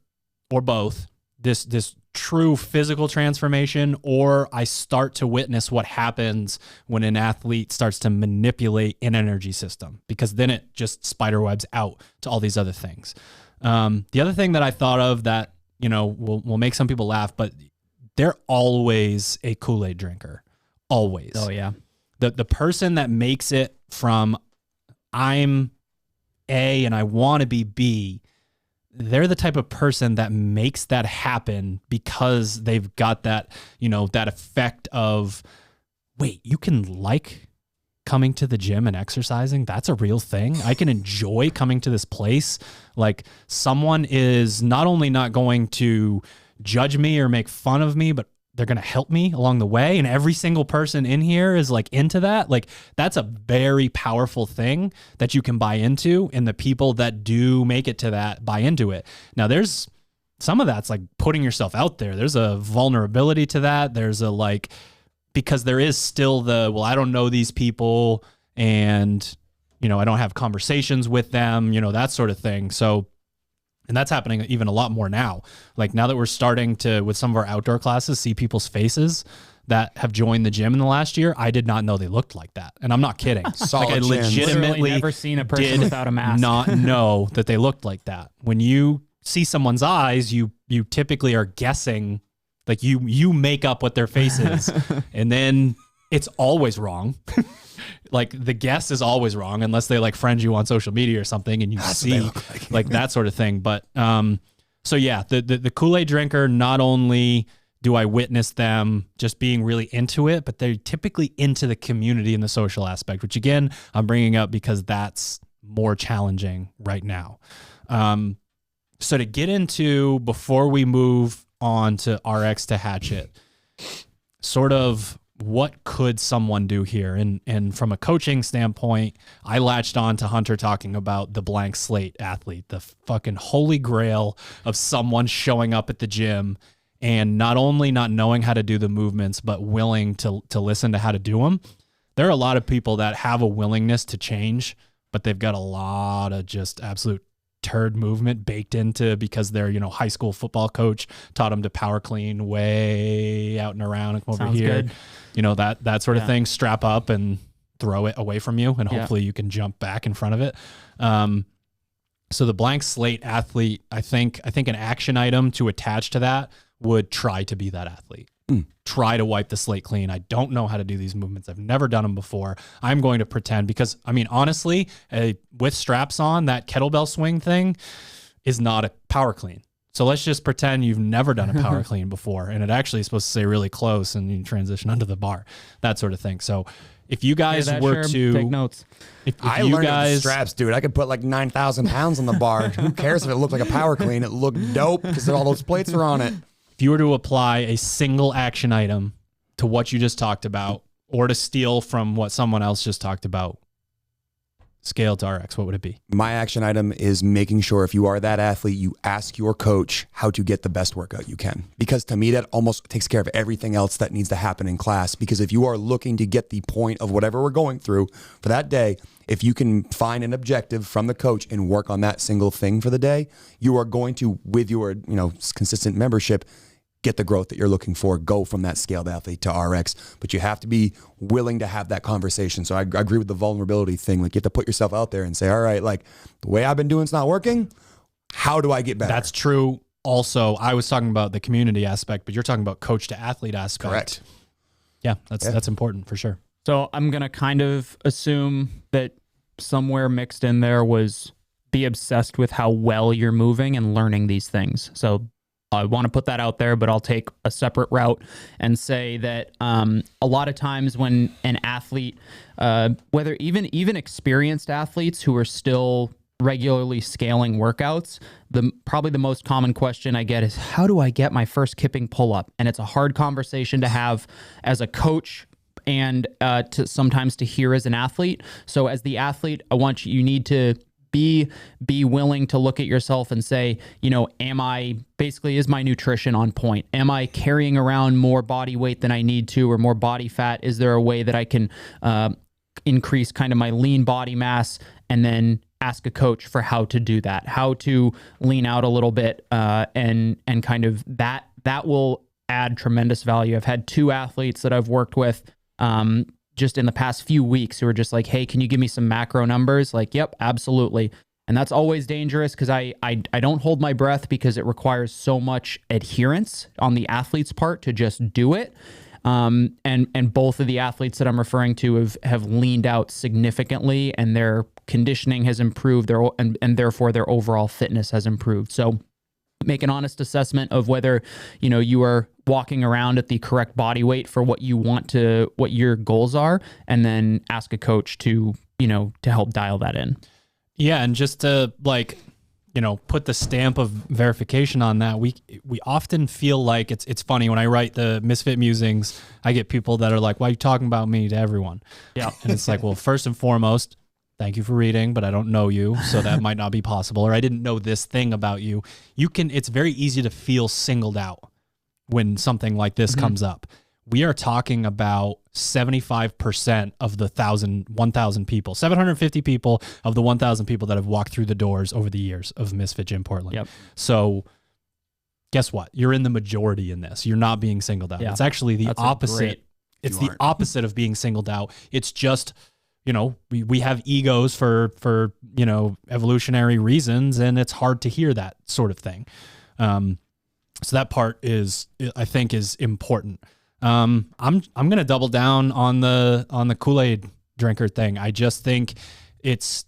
or both this true physical transformation, or I start to witness what happens when an athlete starts to manipulate an energy system, because then it just spiderwebs out to all these other things. The other thing that I thought of that, will make some people laugh, but they're always a Kool-Aid drinker. Always. Oh yeah. The person that makes it from I'm A and I want to be B, they're the type of person that makes that happen because they've got that, that effect of, wait, you can like coming to the gym and exercising? That's a real thing. I can enjoy coming to this place. Like, someone is not only not going to judge me or make fun of me, but they're going to help me along the way. And every single person in here is like into that. Like, that's a very powerful thing that you can buy into. And the people that do make it to that buy into it. Now there's some of that's like putting yourself out there. There's a vulnerability to that. There's a like, because there is still the, well, I don't know these people and, you know, I don't have conversations with them, you know, that sort of thing. So, and that's happening even a lot more now. Like now that we're starting to, with some of our outdoor classes, see people's faces that have joined the gym in the last year. I did not know they looked like that. And I'm not kidding. Like I legitimately never seen a person without a mask. Not know that they looked like that. When you see someone's eyes, you typically are guessing, like you make up what their face is. And then it's always wrong. Like the guess is always wrong unless they like friend you on social media or something and you see like that sort of thing. But so yeah, the Kool-Aid drinker, not only do I witness them just being really into it, but they're typically into the community and the social aspect, which again, I'm bringing up because that's more challenging right now. So to get into, before we move on to RX to Hatchet, sort of what could someone do here? And from a coaching standpoint, I latched on to Hunter talking about the blank slate athlete, the fucking holy grail of someone showing up at the gym and not only not knowing how to do the movements, but willing to listen to how to do them. There are a lot of people that have a willingness to change, but they've got a lot of just absolute turd movement baked into, because their, you know, high school football coach taught them to power clean way out and around and come over here. Good. You know, that sort of thing, strap up and throw it away from you. And hopefully you can jump back in front of it. So the blank slate athlete, I think an action item to attach to that would try to be that athlete. Try to wipe the slate clean. I don't know how to do these movements. I've never done them before. I'm going to pretend, because I mean, honestly, with straps on, that kettlebell swing thing is not a power clean. So let's just pretend you've never done a power clean before. And it actually is supposed to say really close and you transition under the bar, that sort of thing. So if you guys were to take notes, if I you learned guys, the straps, dude, I could put like 9,000 pounds on the bar. Who cares if it looked like a power clean? It looked dope because all those plates are on it. If you were to apply a single action item to what you just talked about, or to steal from what someone else just talked about, scale to RX, what would it be? My action item is making sure, if you are that athlete, you ask your coach how to get the best workout you can. Because to me, that almost takes care of everything else that needs to happen in class. Because if you are looking to get the point of whatever we're going through for that day, if you can find an objective from the coach and work on that single thing for the day, you are going to, with your, you know, consistent membership, get the growth that you're looking for, go from that scaled athlete to RX. But you have to be willing to have that conversation. So I agree with the vulnerability thing. Like you have to put yourself out there and say, all right, like the way I've been doing it's not working. How do I get better? That's true. Also, I was talking about the community aspect, but you're talking about coach to athlete aspect. Correct. Yeah, that's important for sure. So I'm going to kind of assume that somewhere mixed in there was be obsessed with how well you're moving and learning these things. So I want to put that out there, but I'll take a separate route and say that a lot of times when an athlete, whether even experienced athletes who are still regularly scaling workouts, probably the most common question I get is, how do I get my first kipping pull-up? And it's a hard conversation to have as a coach and sometimes to hear as an athlete. So as the athlete, you need to be willing to look at yourself and say, you know, is my nutrition on point? Am I carrying around more body weight than I need to, or more body fat? Is there a way that I can increase kind of my lean body mass? And then ask a coach for how to do that, how to lean out a little bit, and kind of that will add tremendous value. I've had 2 athletes that I've worked with just in the past few weeks who are just like, hey, can you give me some macro numbers? Like, yep, absolutely. And that's always dangerous because I don't hold my breath because it requires so much adherence on the athlete's part to just do it. And both of the athletes that I'm referring to have leaned out significantly, and their conditioning has improved, and therefore their overall fitness has improved. So make an honest assessment of whether, you know, you are walking around at the correct body weight for what your goals are, and then ask a coach to help dial that in. Yeah. And just to put the stamp of verification on that, we often feel like it's funny when I write the Misfit Musings, I get people that are like, why are you talking about me to everyone? Yeah. And it's like, well, first and foremost, Thank you for reading, but I don't know you, so that might not be possible. Or I didn't know this thing about you. It's very easy to feel singled out when something like this comes up. We are talking about 75% of the 1,000 people, 750 people of the 1,000 people that have walked through the doors over the years of Misfit Gym Portland. Yep. So guess what? You're in the majority in this. You're not being singled out. Yeah. It's actually the opposite. It's the aren't. opposite of being singled out. It's just, we have egos for evolutionary reasons, and it's hard to hear that sort of thing. So that part I think is important. I'm going to double down on the Kool-Aid drinker thing. I just think it's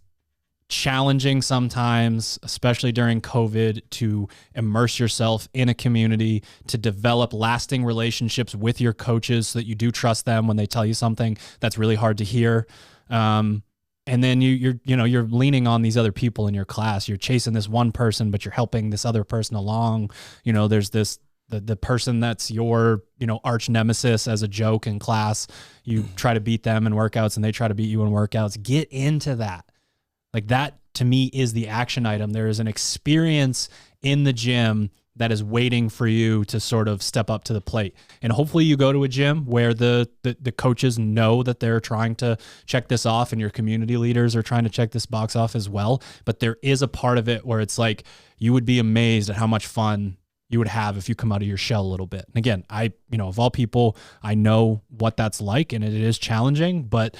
challenging sometimes, especially during COVID, to immerse yourself in a community, to develop lasting relationships with your coaches so that you do trust them when they tell you something that's really hard to hear. And then you're leaning on these other people in your class. You're chasing this one person, but you're helping this other person along. There's the person that's your, arch nemesis as a joke in class. You try to beat them in workouts and they try to beat you in workouts. Get into that. Like, that to me is the action item. There is an experience in the gym that is waiting for you to sort of step up to the plate. And hopefully you go to a gym where the coaches know that they're trying to check this off, and your community leaders are trying to check this box off as well. But there is a part of it where it's like, you would be amazed at how much fun you would have if you come out of your shell a little bit. And again, of all people, I know what that's like, and it is challenging, but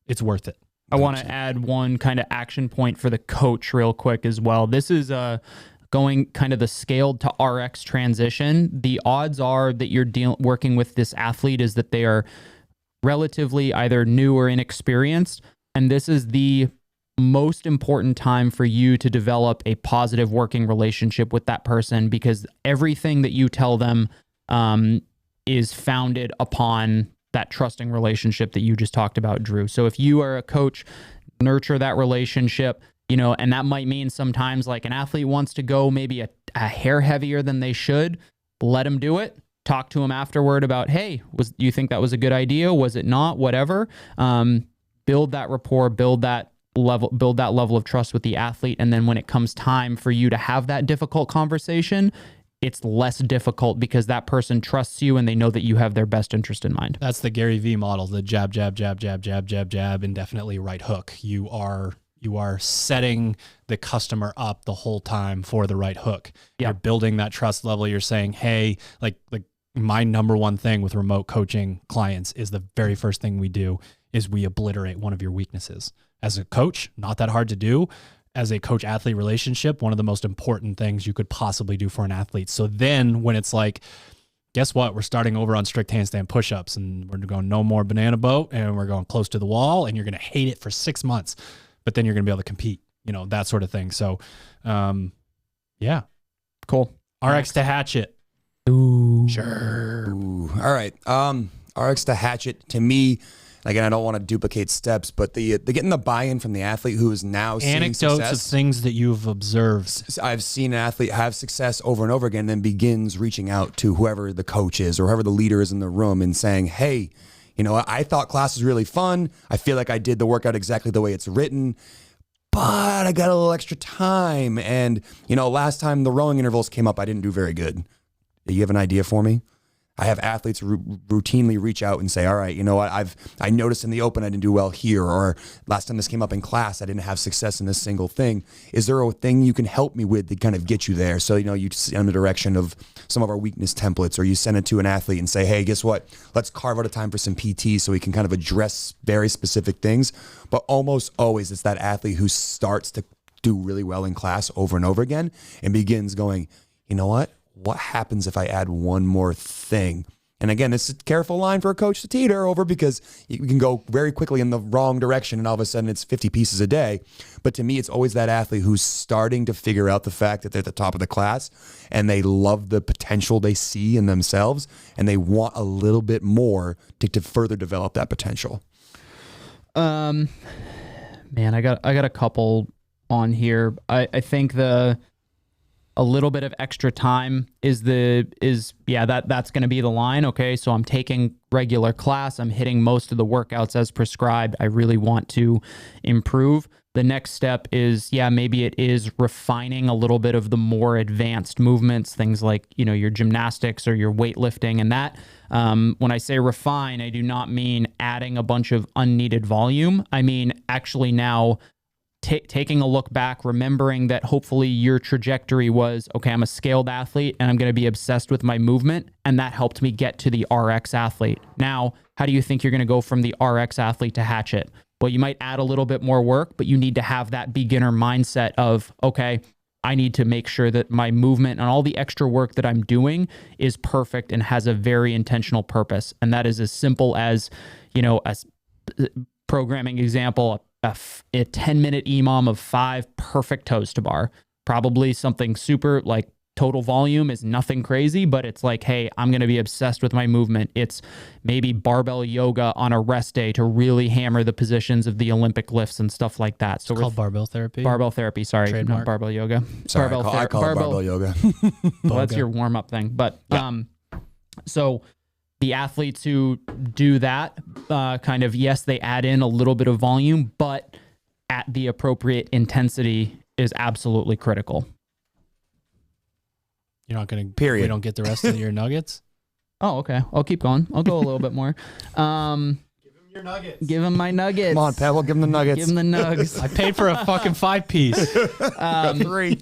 it's worth it. I want to add one kind of action point for the coach real quick as well. This is going kind of the scaled to RX transition. The odds are that you're working with this athlete is that they are relatively either new or inexperienced. And this is the most important time for you to develop a positive working relationship with that person, because everything that you tell them is founded upon that trusting relationship that you just talked about, Drew. So if you are a coach, nurture that relationship, and that might mean sometimes like an athlete wants to go maybe a hair heavier than they should. Let them do it. Talk to them afterward about, hey, do you think that was a good idea? Was it not? Whatever. Build that rapport, build that level of trust with the athlete. And then when it comes time for you to have that difficult conversation, it's less difficult because that person trusts you and they know that you have their best interest in mind. That's the Gary V model, the jab, jab, jab, jab, jab, jab, jab, indefinitely right hook. You are setting the customer up the whole time for the right hook. Yeah. You're building that trust level. You're saying, hey, like my number one thing with remote coaching clients is the very first thing we do is we obliterate one of your weaknesses. As a coach, not that hard to do. As a coach-athlete relationship, one of the most important things you could possibly do for an athlete. So then when it's like, guess what? We're starting over on strict handstand push-ups, and we're going no more banana boat, and we're going close to the wall, and you're going to hate it for 6 months, but then you're going to be able to compete, that sort of thing. So, yeah. Cool. RX to hatchet. Ooh. Sure. Ooh. All right. RX to hatchet, to me, again, I don't want to duplicate steps, but the getting the buy-in from the athlete who is now seeing anecdotes success. of things that you've observed. I've seen an athlete have success over and over again, and then begins reaching out to whoever the coach is or whoever the leader is in the room and saying, hey, I thought class was really fun. I feel like I did the workout exactly the way it's written, but I got a little extra time. And, last time the rowing intervals came up, I didn't do very good. Do you have an idea for me? I have athletes routinely reach out and say, all right, I noticed in the open I didn't do well here, or last time this came up in class, I didn't have success in this single thing. Is there a thing you can help me with to kind of get you there? So, you send the direction of some of our weakness templates, or you send it to an athlete and say, hey, guess what? Let's carve out a time for some PT so we can kind of address very specific things. But almost always it's that athlete who starts to do really well in class over and over again and begins going, you know what? What happens if I add one more thing? And again, it's a careful line for a coach to teeter over, because you can go very quickly in the wrong direction and all of a sudden it's 50 pieces a day. But to me, it's always that athlete who's starting to figure out the fact that they're at the top of the class and they love the potential they see in themselves and they want a little bit more to further develop that potential. Man, I got a couple on here. I think a little bit of extra time that's going to be the line. Okay, so I'm taking regular class, I'm hitting most of the workouts as prescribed, I really want to improve. The next step is, maybe it is refining a little bit of the more advanced movements, things like, your gymnastics or your weightlifting. And that, when I say refine, I do not mean adding a bunch of unneeded volume. I mean, actually now taking a look back, remembering that hopefully your trajectory was, okay, I'm a scaled athlete and I'm going to be obsessed with my movement. And that helped me get to the RX athlete. Now, how do you think you're going to go from the RX athlete to hatchet? Well, you might add a little bit more work, but you need to have that beginner mindset of, okay, I need to make sure that my movement and all the extra work that I'm doing is perfect and has a very intentional purpose. And that is as simple as, a programming example, a 10-minute EMOM of 5 perfect toes to bar. Probably something super like total volume is nothing crazy, but it's like, hey, I'm going to be obsessed with my movement. It's maybe barbell yoga on a rest day to really hammer the positions of the Olympic lifts and stuff like that. So it's called barbell therapy. Barbell therapy, sorry, Trademark. not barbell yoga. Sorry, I call it barbell yoga. Well, that's your warm-up thing. But so the athletes who do that, kind of, yes, they add in a little bit of volume, but at the appropriate intensity is absolutely critical. You're not going to, period. We don't get the rest of your nuggets? Oh, okay. I'll keep going. I'll go a little bit more. Give him your nuggets. Give him my nuggets. Come on, Pebble, give him the nuggets. Give him the nugs. I paid for a fucking 5-piece. 3.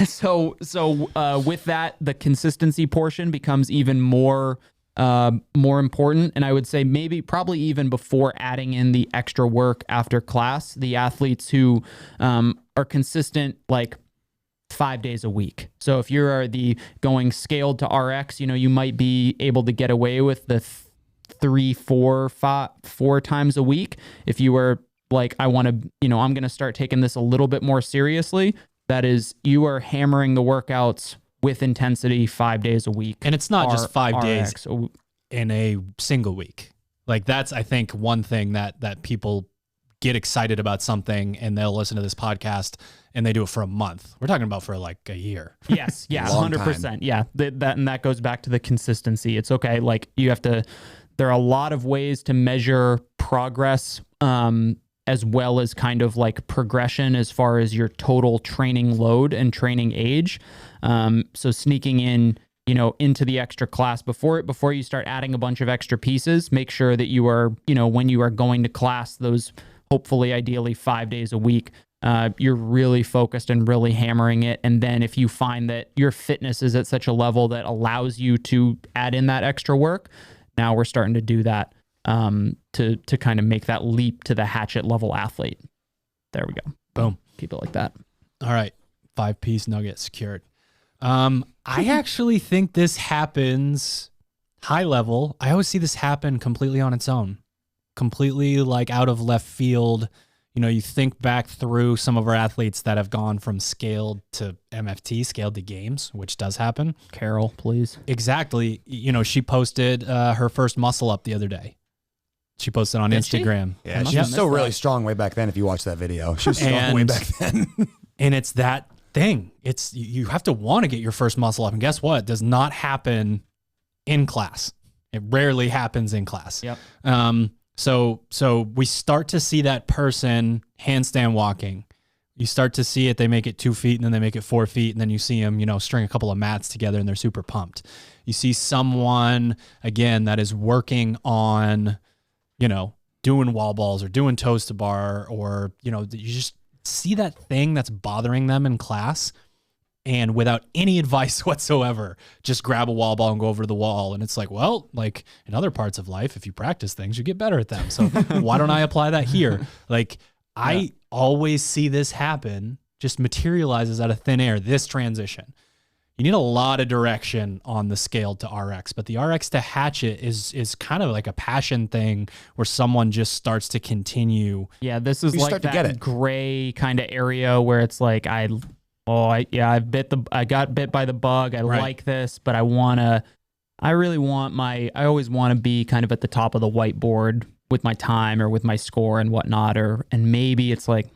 So with that, the consistency portion becomes even more important. And I would say probably even before adding in the extra work after class, the athletes who are consistent, like 5 days a week. So if you're going scaled to RX, you might be able to get away with the 3, 4 times a week. If you were like, I want to, I'm going to start taking this a little bit more seriously, that is, you are hammering the workouts with intensity 5 days a week. And it's not just 5 RX. days in a single week. Like that's, I think, one thing that people get excited about something and they'll listen to this podcast and they do it for a month. We're talking about for like a year. Yes. Yeah. 100%. Yeah. That goes back to the consistency. It's okay. Like there are a lot of ways to measure progress, as well as kind of like progression as far as your total training load and training age. So sneaking in, into the extra class before you start adding a bunch of extra pieces, make sure that you are, when you are going to class, those hopefully ideally 5 days a week, you're really focused and really hammering it. And then if you find that your fitness is at such a level that allows you to add in that extra work, now we're starting to do that to kind of make that leap to the hatchet level athlete. There we go. Boom. Keep it like that. All right. 5-piece nugget secured. I actually think this happens high level. I always see this happen completely on its own, completely like out of left field. You think back through some of our athletes that have gone from scaled to MFT, scaled to games, which does happen. Carol, please. Exactly. She posted her first muscle up the other day. She posted on Instagram. Yeah, she was still really strong way back then. If you watch that video, she was strong way back then. And it's that thing. It's you have to want to get your first muscle up, and guess what? It does not happen in class. It rarely happens in class. Yep. So we start to see that person handstand walking. You start to see it. They make it 2 feet and then they make it 4 feet. And then you see them, string a couple of mats together and they're super pumped. You see someone, again, that is working on, doing wall balls or doing toes to bar, or, you just see that thing that's bothering them in class. And without any advice whatsoever, just grab a wall ball and go over to the wall. And it's like, well, like in other parts of life, if you practice things, you get better at them. So why don't I apply that here? Like I always see this happen, just materializes out of thin air, this transition. You need a lot of direction on the scale to RX, but the RX to hatchet is kind of like a passion thing where someone just starts to continue. Yeah, this is like that gray kind of area where it's like I got bit by the bug. I like this, but I always want to be kind of at the top of the whiteboard with my time or with my score and whatnot, and maybe it's like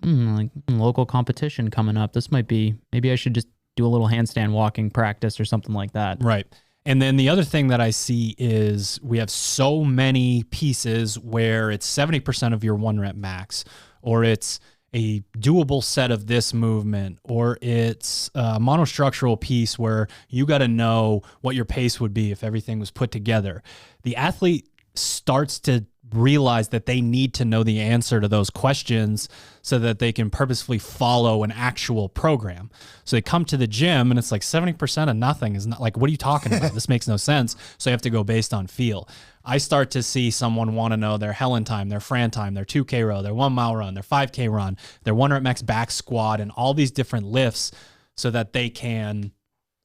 local competition coming up. Maybe I should just do a little handstand walking practice or something like that. Right. And then the other thing that I see is we have so many pieces where it's 70% of your 1 rep max, or it's a doable set of this movement, or it's a monostructural piece where you got to know what your pace would be if everything was put together. The athlete starts to realize that they need to know the answer to those questions so that they can purposefully follow an actual program. So they come to the gym and it's like 70% of nothing is not like, what are you talking about? This makes no sense. So you have to go based on feel. I start to see someone want to know their Helen time, their Fran time, their 2K row, their 1 mile run, their 5K run, their 1 rep max back squat, and all these different lifts so that they can,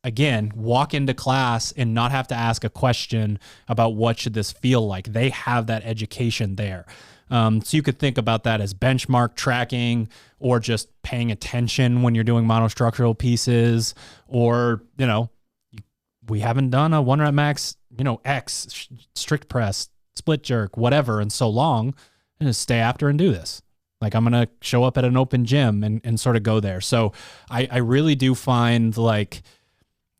again, walk into class and not have to ask a question about what should this feel like. They have that education there. So you could think about that as benchmark tracking, or just paying attention when you're doing monostructural pieces, or, you know, we haven't done a 1 rep max, you know, X, strict press, split jerk, whatever, in so long, and just stay after and do this. Like, I'm going to show up at an open gym and sort of go there. So I really do find like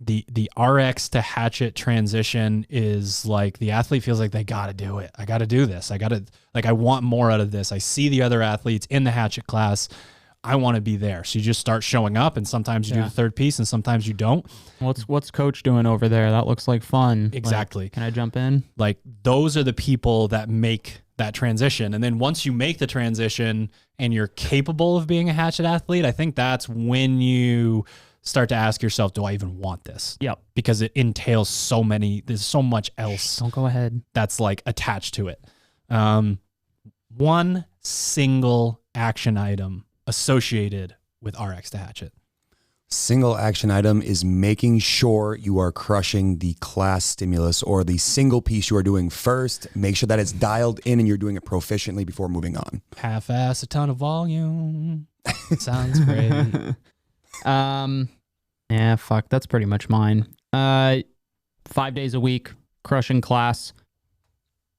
the RX to hatchet transition is like, the athlete feels like they got to do it. I got to do this. I want more out of this. I see the other athletes in the hatchet class. I want to be there. So you just start showing up, and sometimes you do the third piece and sometimes you don't. What's coach doing over there? That looks like fun. Exactly. Like, can I jump in? Like, those are the people that make that transition. And then once you make the transition and you're capable of being a hatchet athlete, I think that's when you start to ask yourself, do I even want this? Yep. Because it entails there's so much else. Don't go ahead. That's like attached to it. One single action item associated with RX to hatchet. Single action item is making sure you are crushing the class stimulus, or the single piece you are doing first. Make sure that it's dialed in and you're doing it proficiently before moving on. Half-ass a ton of volume. Sounds great. Yeah, fuck. That's pretty much mine. 5 days a week, crushing class.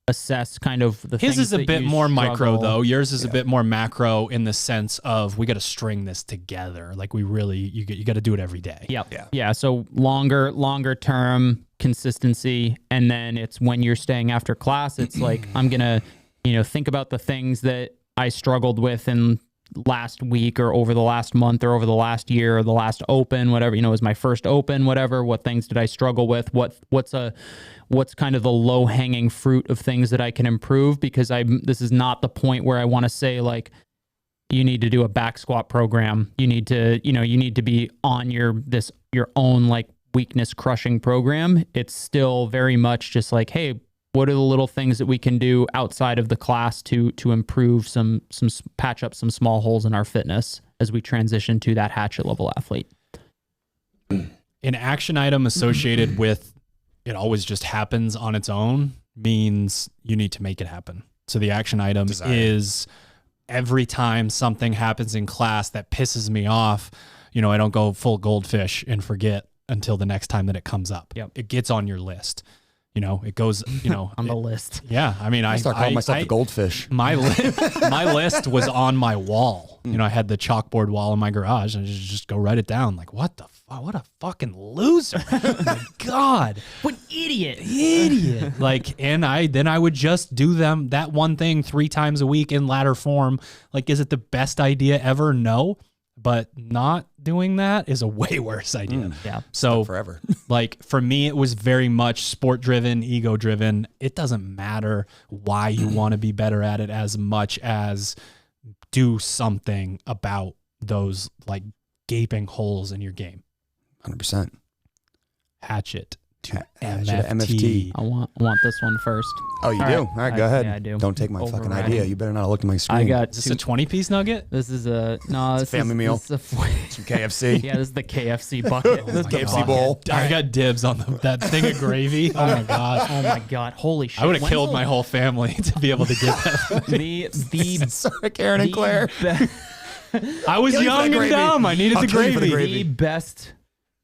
Assess kind of the His things is a that bit you more struggle. micro though. Yours is a bit more macro in the sense of we got to string this together. Like, we really, you got to do it every day. Yep. Yeah. So longer term consistency. And then it's when you're staying after class, it's like, I'm going to, think about the things that I struggled with in last week or over the last month or over the last year or the last open, whatever, was my first open, whatever, what things did I struggle with? What's kind of the low hanging fruit of things that I can improve? Because this is not the point where I want to say like, you need to do a back squat program. You need to, you need to be on your own like weakness crushing program. It's still very much just like, hey, what are the little things that we can do outside of the class to improve some patch up some small holes in our fitness as we transition to that hatchet level athlete? An action item associated with it always just happens on its own means you need to make it happen. So the action item is every time something happens in class that pisses me off, I don't go full goldfish and forget until the next time that it comes up. Yep. It gets on your list. It goes, on the list. Yeah. I mean, I start calling myself the goldfish. My list was on my wall. I had the chalkboard wall in my garage, and I just go write it down. Like, what the fuck? What a fucking loser. Oh my God. What idiot. Like, and I would just do that one thing 3 times a week in ladder form. Like, is it the best idea ever? No. But not doing that is a way worse idea. Yeah. So forever. Like, for me, it was very much sport driven, ego driven. It doesn't matter why you want to be better at it as much as do something about those like gaping holes in your game. 100%. Hatchet to Hatchet MFT. MFT. I want this one first. Oh, you do? All right, go ahead. Yeah, I do. Don't take my fucking Overriding. idea. You better not have looked at my screen. I got Is this a 20-piece nugget? This is a no. This family is, meal. This is some KFC. yeah, this is the KFC bucket. This is the KFC bucket. bowl. I got dibs on that thing of gravy. Oh my God. Oh my God. Holy shit. I would have When's killed the- my whole family to be able to get that. the Sorry, Karen and Claire. I was Kill you for young the and gravy. dumb. I needed I'll the kill you for the gravy. gravy. the best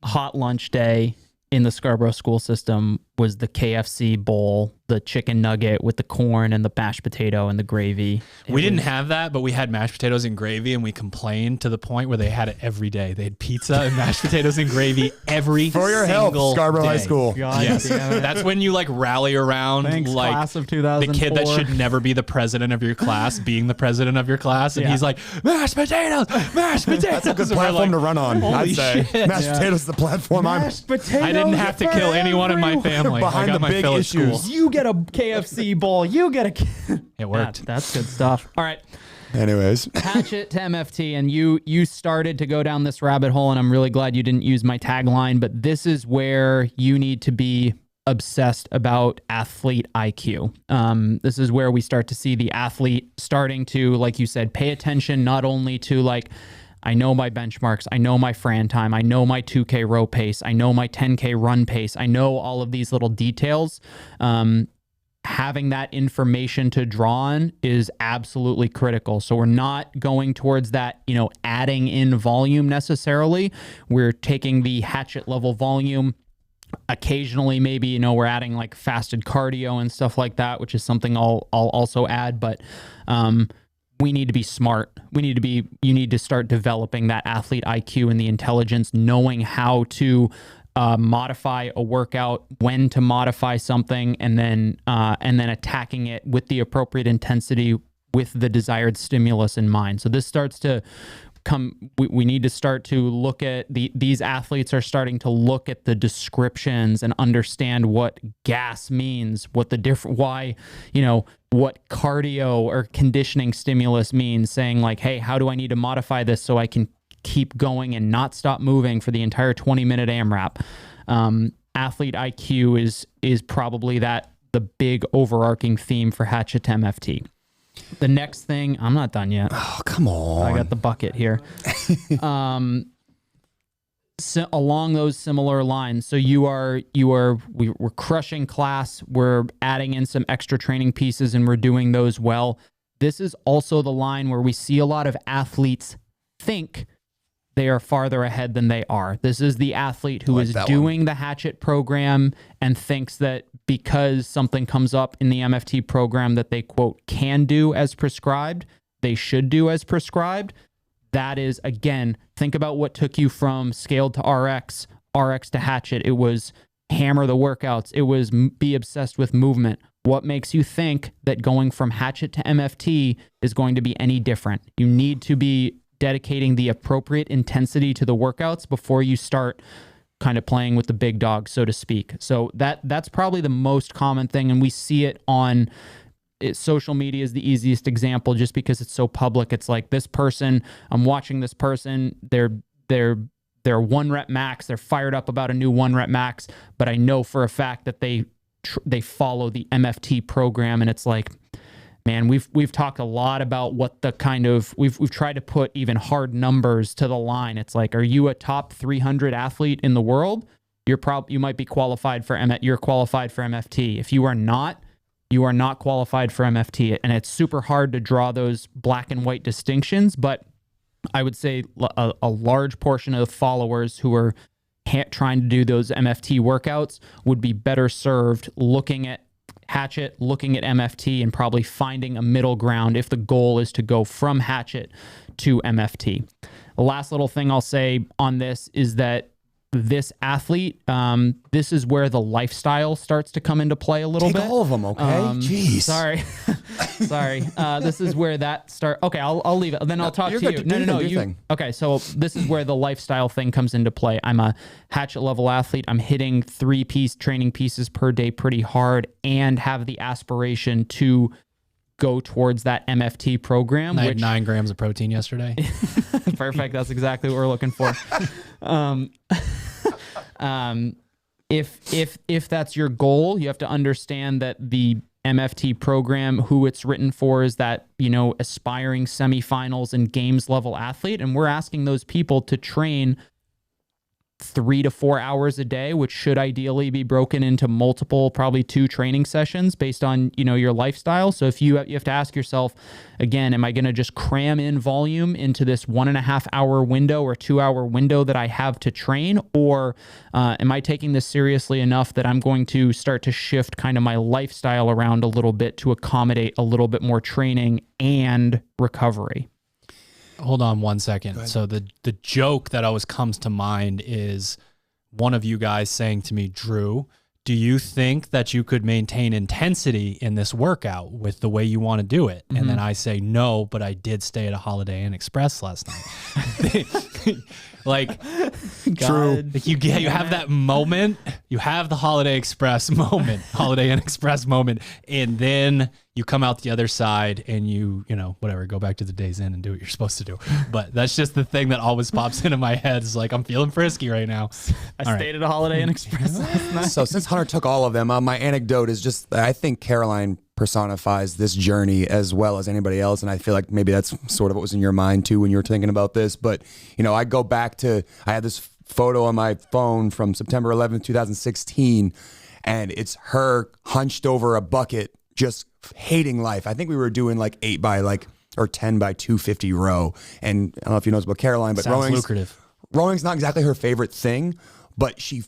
hot lunch day in the Scarborough school system was the KFC bowl, the chicken nugget with the corn and the mashed potato and the gravy. We didn't have that, but we had mashed potatoes and gravy, and we complained to the point where they had it every day. They had pizza and mashed potatoes and gravy every For your health, single Scarborough day. High School. God Yes, damn it. that's when you like rally around Thanks, like class of the 2004. kid that should never be the president of your class being the president of your class, and Yeah. he's like mashed potatoes. That's a good platform to run on. I'd Holy say shit. mashed potatoes is the platform. Mashed potatoes I didn't have to for kill anyone in my everyone. family. Behind I got the my big fill at issues. school. You get a KFC bowl. You get a. It worked. That's good stuff. All right. Anyways, Hatchet to MFT, and you started to go down this rabbit hole, and I'm really glad you didn't use my tagline, but this is where you need to be obsessed about athlete IQ. This is where we start to see the athlete starting to, like you said, pay attention not only to like, I know my benchmarks, I know my Fran time, I know my 2K row pace, I know my 10K run pace, I know all of these little details. Having that information to draw on is absolutely critical. So we're not going towards that, adding in volume necessarily. We're taking the hatchet level volume. Occasionally, maybe, we're adding like fasted cardio and stuff like that, which is something I'll also add. But we need to be smart. You need to start developing that athlete IQ and the intelligence, knowing how to modify a workout, when to modify something, and then attacking it with the appropriate intensity with the desired stimulus in mind. So this starts to come. We need to start to look at these athletes are starting to look at the descriptions and understand what gas means, what the why, what cardio or conditioning stimulus means, saying like, hey, how do I need to modify this so I can keep going and not stop moving for the entire 20-minute AMRAP. Athlete IQ is probably the big overarching theme for Hatchet to MFT. The next thing, I'm not done yet. oh come on. I got the bucket here. So along those similar lines, so we're crushing class, we're adding in some extra training pieces, and we're doing those well. This is also the line where we see a lot of athletes think they are farther ahead than they are. This is the athlete who is doing the Hatchet program and thinks that because something comes up in the MFT program that they, quote, can do as prescribed, they should do as prescribed. That is, again, think about what took you from scaled to RX to Hatchet. It was hammer the workouts. It was be obsessed with movement. What makes you think that going from Hatchet to MFT is going to be any different? You need to be dedicating the appropriate intensity to the workouts before you start kind of playing with the big dog, so to speak. So that's probably the most common thing, and we see it on social media is the easiest example just because it's so public. It's like this person, I'm watching this person, they're 1 rep max, they're fired up about a new 1 rep max, but I know for a fact that they follow the MFT program, and it's like, man, we've talked a lot about what the kind of we've tried to put even hard numbers to the line. It's like, are you a top 300 athlete in the world? You might be qualified for you're qualified for MFT. If you are not, you are not qualified for MFT, and it's super hard to draw those black and white distinctions. But I would say a large portion of followers who are trying to do those MFT workouts would be better served looking at Hatchet, looking at MFT, and probably finding a middle ground if the goal is to go from Hatchet to MFT. The last little thing I'll say on this is that this athlete, this is where the lifestyle starts to come into play a little bit. Take all of them, okay? Jeez. Sorry. This is where that start. Okay, I'll leave it. Then I'll talk to you. No. Okay, so this is where the lifestyle thing comes into play. I'm a Hatchet level athlete. I'm hitting 3-piece training pieces per day pretty hard and have the aspiration to go towards that MFT program. I had 9 grams of protein yesterday. Perfect. That's exactly what we're looking for. If that's your goal, you have to understand that the MFT program, who it's written for, is that, aspiring semifinals and games level athlete. And we're asking those people to train 3 to 4 hours a day, which should ideally be broken into multiple, probably 2 training sessions based on, your lifestyle. So if you have to ask yourself, again, am I going to just cram in volume into this 1.5 hour window or 2 hour window that I have to train? Or am I taking this seriously enough that I'm going to start to shift kind of my lifestyle around a little bit to accommodate a little bit more training and recovery? Hold on one second. So the joke that always comes to mind is one of you guys saying to me, Drew, do you think that you could maintain intensity in this workout with the way you want to do it? And then I say, no, but I did stay at a Holiday Inn Express last night. Like, True. Like you have that moment, you have the Holiday Inn Express moment, and then you come out the other side and you whatever, go back to the Days Inn and do what you're supposed to do. But that's just the thing that always pops into my head. Is like, I'm feeling frisky right now. I stayed at a Holiday Inn Express last night. So since Hunter took all of them, my anecdote is just, I think Caroline personifies this journey as well as anybody else. And I feel like maybe that's sort of what was in your mind too when you were thinking about this. But, I go back to, I had this photo on my phone from September 11th, 2016, and it's her hunched over a bucket, just hating life. I think we were doing like 8 by 10 by 250 row. And I don't know if you know about Caroline, but Sounds lucrative. Rowing's not exactly her favorite thing, but she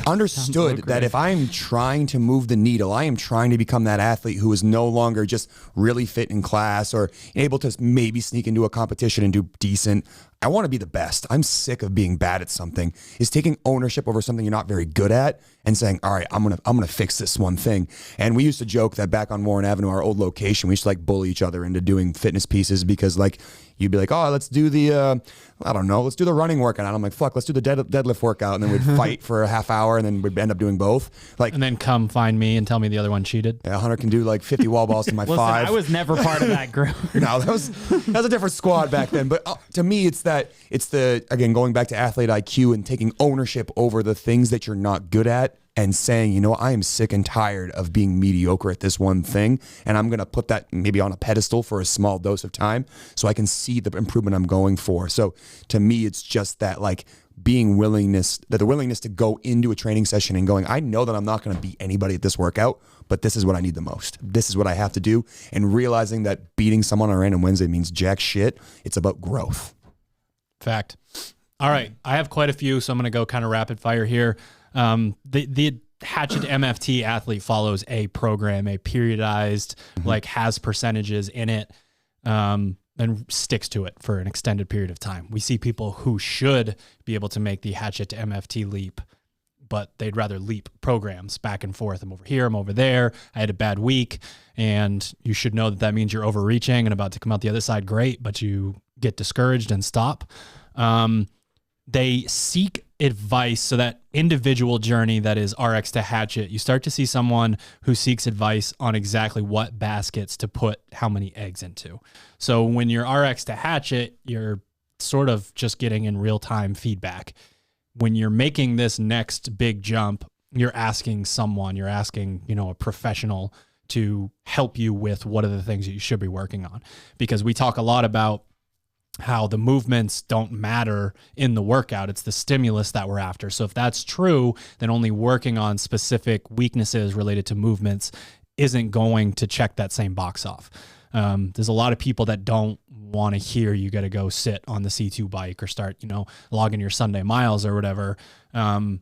understood that if I'm trying to move the needle, I am trying to become that athlete who is no longer just really fit in class or able to maybe sneak into a competition and do decent. I want to be the best. I'm sick of being bad at something. Is taking ownership over something you're not very good at and saying, all right, I'm gonna fix this one thing. And we used to joke that back on Warren Avenue, our old location, we used to bully each other into doing fitness pieces because you'd be like, oh, let's do the let's do the running workout. And I'm like, fuck, let's do the deadlift workout. And then we'd fight for a half hour and then we'd end up doing both. And then come find me and tell me the other one cheated. Yeah, Hunter can do 50 wall balls to my 5. I was never part of that group. No, that was a different squad back then. But to me, it's the, again, going back to athlete IQ and taking ownership over the things that you're not good at and saying, I am sick and tired of being mediocre at this one thing. And I'm going to put that maybe on a pedestal for a small dose of time so I can see the improvement I'm going for. So to me, it's just that the willingness to go into a training session and going, I know that I'm not going to beat anybody at this workout, but this is what I need the most. This is what I have to do. And realizing that beating someone on a random Wednesday means jack shit. It's about growth. Fact. All right. I have quite a few, so I'm going to go kind of rapid fire here. The Hatchet MFT athlete follows a program, a periodized, has percentages in it, and sticks to it for an extended period of time. We see people who should be able to make the Hatchet to MFT leap, but they'd rather leap programs back and forth. I'm over here, I'm over there. I had a bad week, and you should know that means you're overreaching and about to come out the other side great, but you get discouraged and stop. They seek advice. So that individual journey that is RX to Hatchet, you start to see someone who seeks advice on exactly what baskets to put how many eggs into. So when you're RX to Hatchet, you're sort of just getting in real-time feedback. When you're making this next big jump, you're asking a professional to help you with what are the things that you should be working on. Because we talk a lot about how the movements don't matter in the workout. It's the stimulus that we're after. So if that's true, then only working on specific weaknesses related to movements isn't going to check that same box off. There's a lot of people that don't want to hear you got to go sit on the C2 bike or start, logging your Sunday miles or whatever. And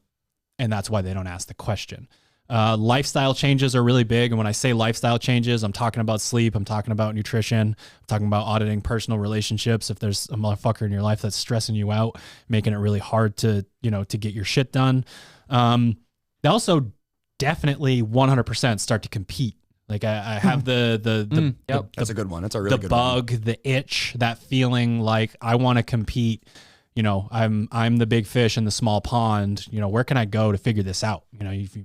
that's why they don't ask the question. Lifestyle changes are really big. And when I say lifestyle changes, I'm talking about sleep. I'm talking about nutrition. I'm talking about auditing personal relationships. If there's a motherfucker in your life that's stressing you out, making it really hard to get your shit done. They also definitely 100% start to compete. I have that's a good one. That's a really good one. The bug, the itch, that feeling like I want to compete. I'm the big fish in the small pond. Where can I go to figure this out?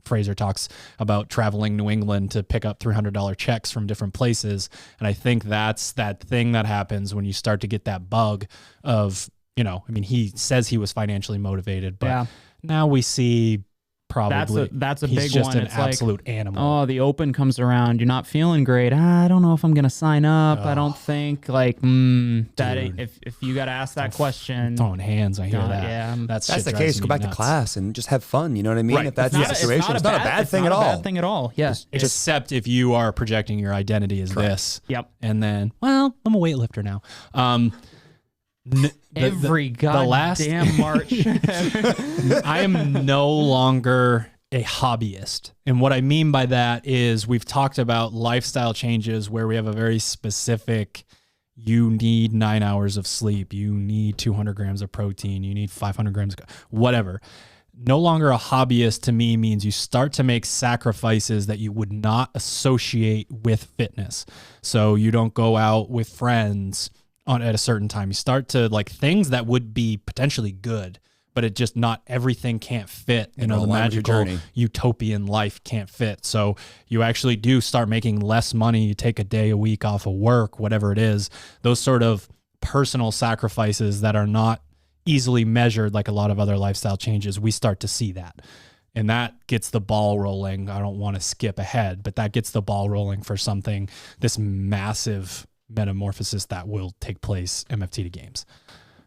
Fraser talks about traveling New England to pick up $300 checks from different places. And I think that's that thing that happens when you start to get that bug of, he says he was financially motivated, but now we see probably. That's a he's big just one. an It's like, absolute animal. oh, the open comes around. You're not feeling great. I don't know if I'm gonna sign up. I don't think that Dude. if you got to ask that question. Throwing hands, I hear that. Yeah, That's the case. Go back to class and just have fun. You know what I mean? Right. If that's the situation, it's not a bad thing at all. Bad thing at all. Yeah. Except if you are projecting your identity as this. Yep. And then, well, I'm a weightlifter now. Every goddamn March. I am no longer a hobbyist. And what I mean by that is we've talked about lifestyle changes where we have a very specific, you need 9 hours of sleep, you need 200 grams of protein, you need 500 grams of whatever. No longer a hobbyist to me means you start to make sacrifices that you would not associate with fitness. So you don't go out with friends at a certain time. You start to like things that would be potentially good, but it just not everything can't fit. You know, the magical utopian life can't fit. So you actually do start making less money. You take a day a week off of work, whatever it is, those sort of personal sacrifices that are not easily measured like a lot of other lifestyle changes. We start to see that. And that gets the ball rolling. I don't want to skip ahead, but that gets the ball rolling for something, this massive metamorphosis that will take place MFT to games.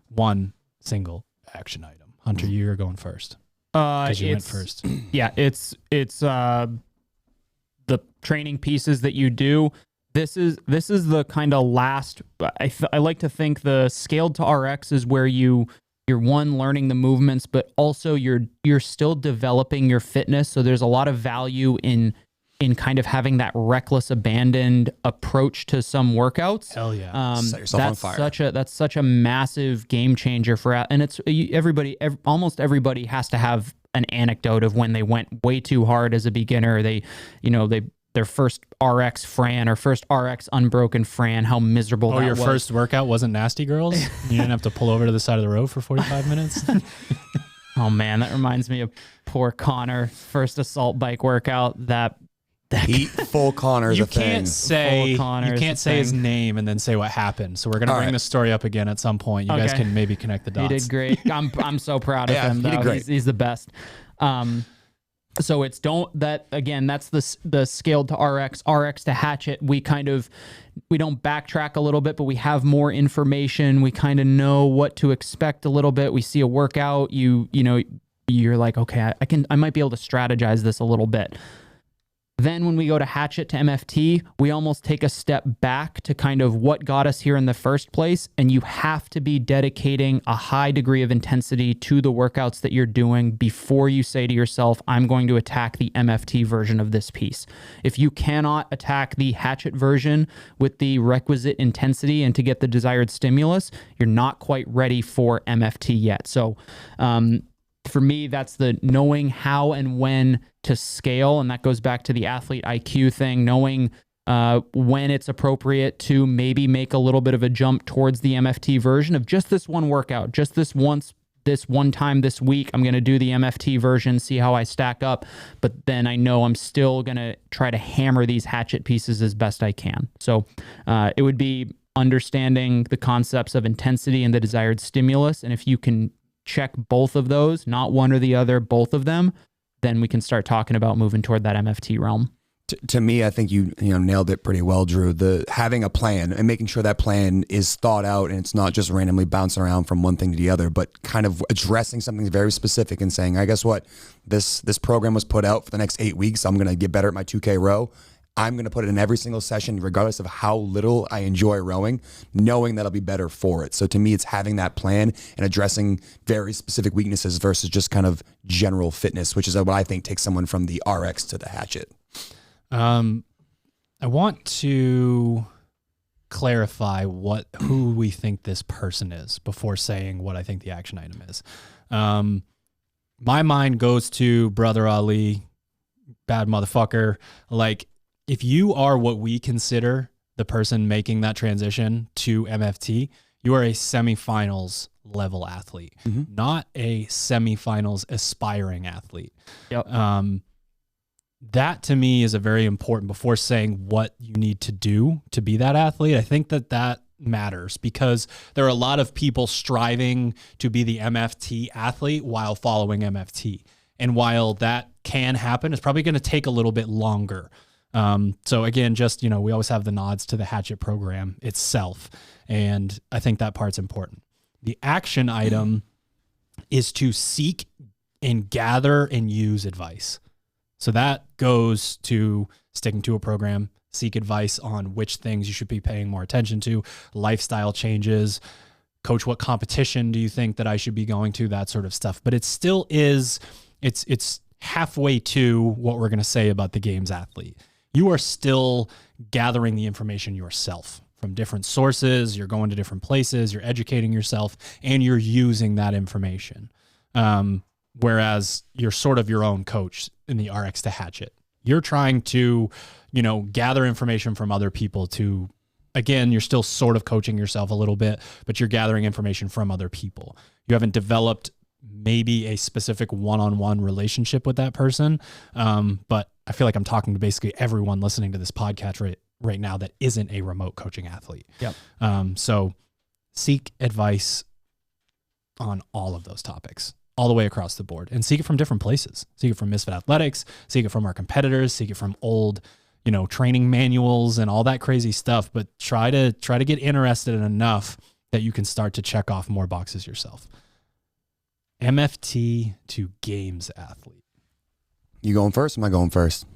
One single action item. Hunter, you're going first. Because you went first. Yeah, it's the training pieces that you do. This is the kind of last. I like to think the scaled to RX is where you're one, learning the movements, but also you're still developing your fitness. So there's a lot of value in kind of having that reckless, abandoned approach to some workouts. Hell yeah. Set yourself on fire. That's such a massive game changer and it's almost everybody has to have an anecdote of when they went way too hard as a beginner. Their first RX Fran or first RX unbroken Fran, how miserable that was. Oh, your first workout wasn't Nasty Girls? You didn't have to pull over to the side of the road for 45 minutes? Oh man, that reminds me of poor Connor, first assault bike workout. Eat full Connor's you a thing. You can't say his name and then say what happened. So we're gonna bring this story up again at some point. You guys can maybe connect the dots. He did great. I'm so proud of him. Though. He did great. He's the best. So that's the scaled to RX to hatchet. We don't backtrack a little bit, but we have more information. We kind of know what to expect a little bit. We see a workout. You're like, okay, I might be able to strategize this a little bit. Then when we go to hatchet to MFT, we almost take a step back to kind of what got us here in the first place. And you have to be dedicating a high degree of intensity to the workouts that you're doing before you say to yourself, I'm going to attack the MFT version of this piece. If you cannot attack the hatchet version with the requisite intensity and to get the desired stimulus, you're not quite ready for MFT yet. So, for me, that's the knowing how and when to scale. And that goes back to the athlete IQ thing, knowing when it's appropriate to maybe make a little bit of a jump towards the MFT version of just this one workout, just this one time this week. I'm going to do the MFT version, see how I stack up. But then I know I'm still going to try to hammer these hatchet pieces as best I can. So it would be understanding the concepts of intensity and the desired stimulus. And if you can check both of those, not one or the other, both of them, then we can start talking about moving toward that MFT realm. To me, I think you nailed it pretty well, Drew. Having a plan and making sure that plan is thought out and it's not just randomly bouncing around from one thing to the other, but kind of addressing something very specific and saying, I guess what, this program was put out for the next 8 weeks. I'm going to get better at my 2K row. I'm going to put it in every single session, regardless of how little I enjoy rowing, knowing that I'll be better for it. So to me, it's having that plan and addressing very specific weaknesses versus just kind of general fitness, which is what I think takes someone from the RX to the hatchet. I want to clarify who we think this person is before saying what I think the action item is. My mind goes to Brother Ali, bad motherfucker. Like, if you are what we consider the person making that transition to MFT, you are a semifinals level athlete, not a semifinals aspiring athlete. Yep. That to me is a very important, before saying what you need to do to be that athlete. I think that matters because there are a lot of people striving to be the MFT athlete while following MFT. And while that can happen. It's probably going to take a little bit longer. So again, just, we always have the nods to the Hatchet program itself. And I think that part's important. The action item is to seek and gather and use advice. So that goes to sticking to a program, seek advice on which things you should be paying more attention to, lifestyle changes, coach, what competition do you think that I should be going to, that sort of stuff. But it still is, it's halfway to what we're going to say about the games athlete. You are still gathering the information yourself from different sources. You're going to different places, you're educating yourself, and you're using that information. Whereas you're sort of your own coach in the RX to Hatchet. You're trying to, gather information from other people to, again, you're still sort of coaching yourself a little bit, but you're gathering information from other people. You haven't developed maybe a specific one-on-one relationship with that person. But I feel like I'm talking to basically everyone listening to this podcast right now that isn't a remote coaching athlete. Yep. So seek advice on all of those topics, all the way across the board, and seek it from different places. Seek it from Misfit Athletics, seek it from our competitors, seek it from old, training manuals and all that crazy stuff, but try to get interested in enough that you can start to check off more boxes yourself. MFT to games athlete. You going first? Or am I going first?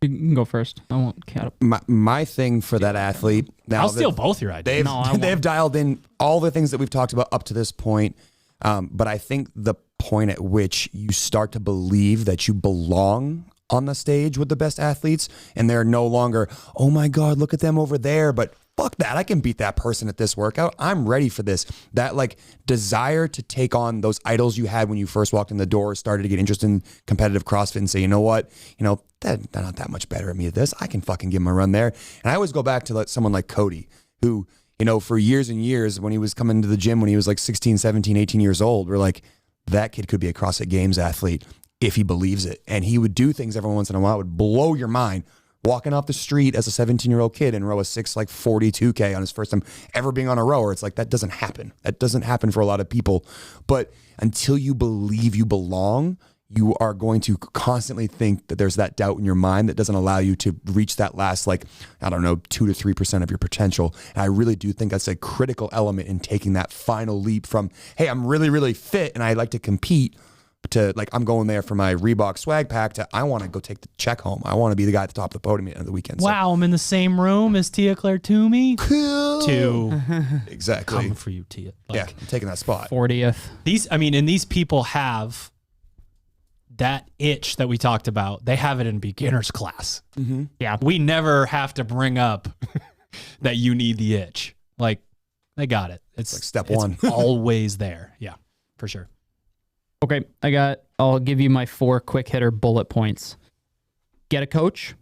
You can go first. I won't count up. My thing for that athlete. Now I'll steal both your ideas. They've dialed in all the things that we've talked about up to this point. But I think the point at which you start to believe that you belong on the stage with the best athletes, and they're no longer, oh my God, look at them over there, but fuck that, I can beat that person at this workout. I'm ready for this. That desire to take on those idols you had when you first walked in the door, started to get interested in competitive CrossFit and say, you know what, they're not that much better at me at this. I can fucking give them a run there. And I always go back to someone like Cody, who, for years and years, when he was coming to the gym, when he was 16, 17, 18 years old, we're like, that kid could be a CrossFit Games athlete if he believes it. And he would do things every once in a while that would blow your mind. Walking off the street as a 17-year-old kid and row a 6:42K on his first time ever being on a rower. It's that doesn't happen. That doesn't happen for a lot of people. But until you believe you belong, you are going to constantly think that there's that doubt in your mind that doesn't allow you to reach that last, 2 to 3% of your potential. And I really do think that's a critical element in taking that final leap from, hey, I'm really, really fit and I like to compete, to I'm going there for my Reebok swag pack, to I want to go take the check home. I want to be the guy at the top of the podium at the end of the weekend. Wow, I'm in the same room as Tia Claire Toomey. Cool. Exactly. Coming for you, Tia. Yeah, I'm taking that spot. 40th. These people have that itch that we talked about. They have it in beginner's class. Mm-hmm. Yeah. We never have to bring up that you need the itch. They got it. It's step one. Always there. Yeah, for sure. Okay, I'll give you my 4 quick hitter bullet points. Get a coach,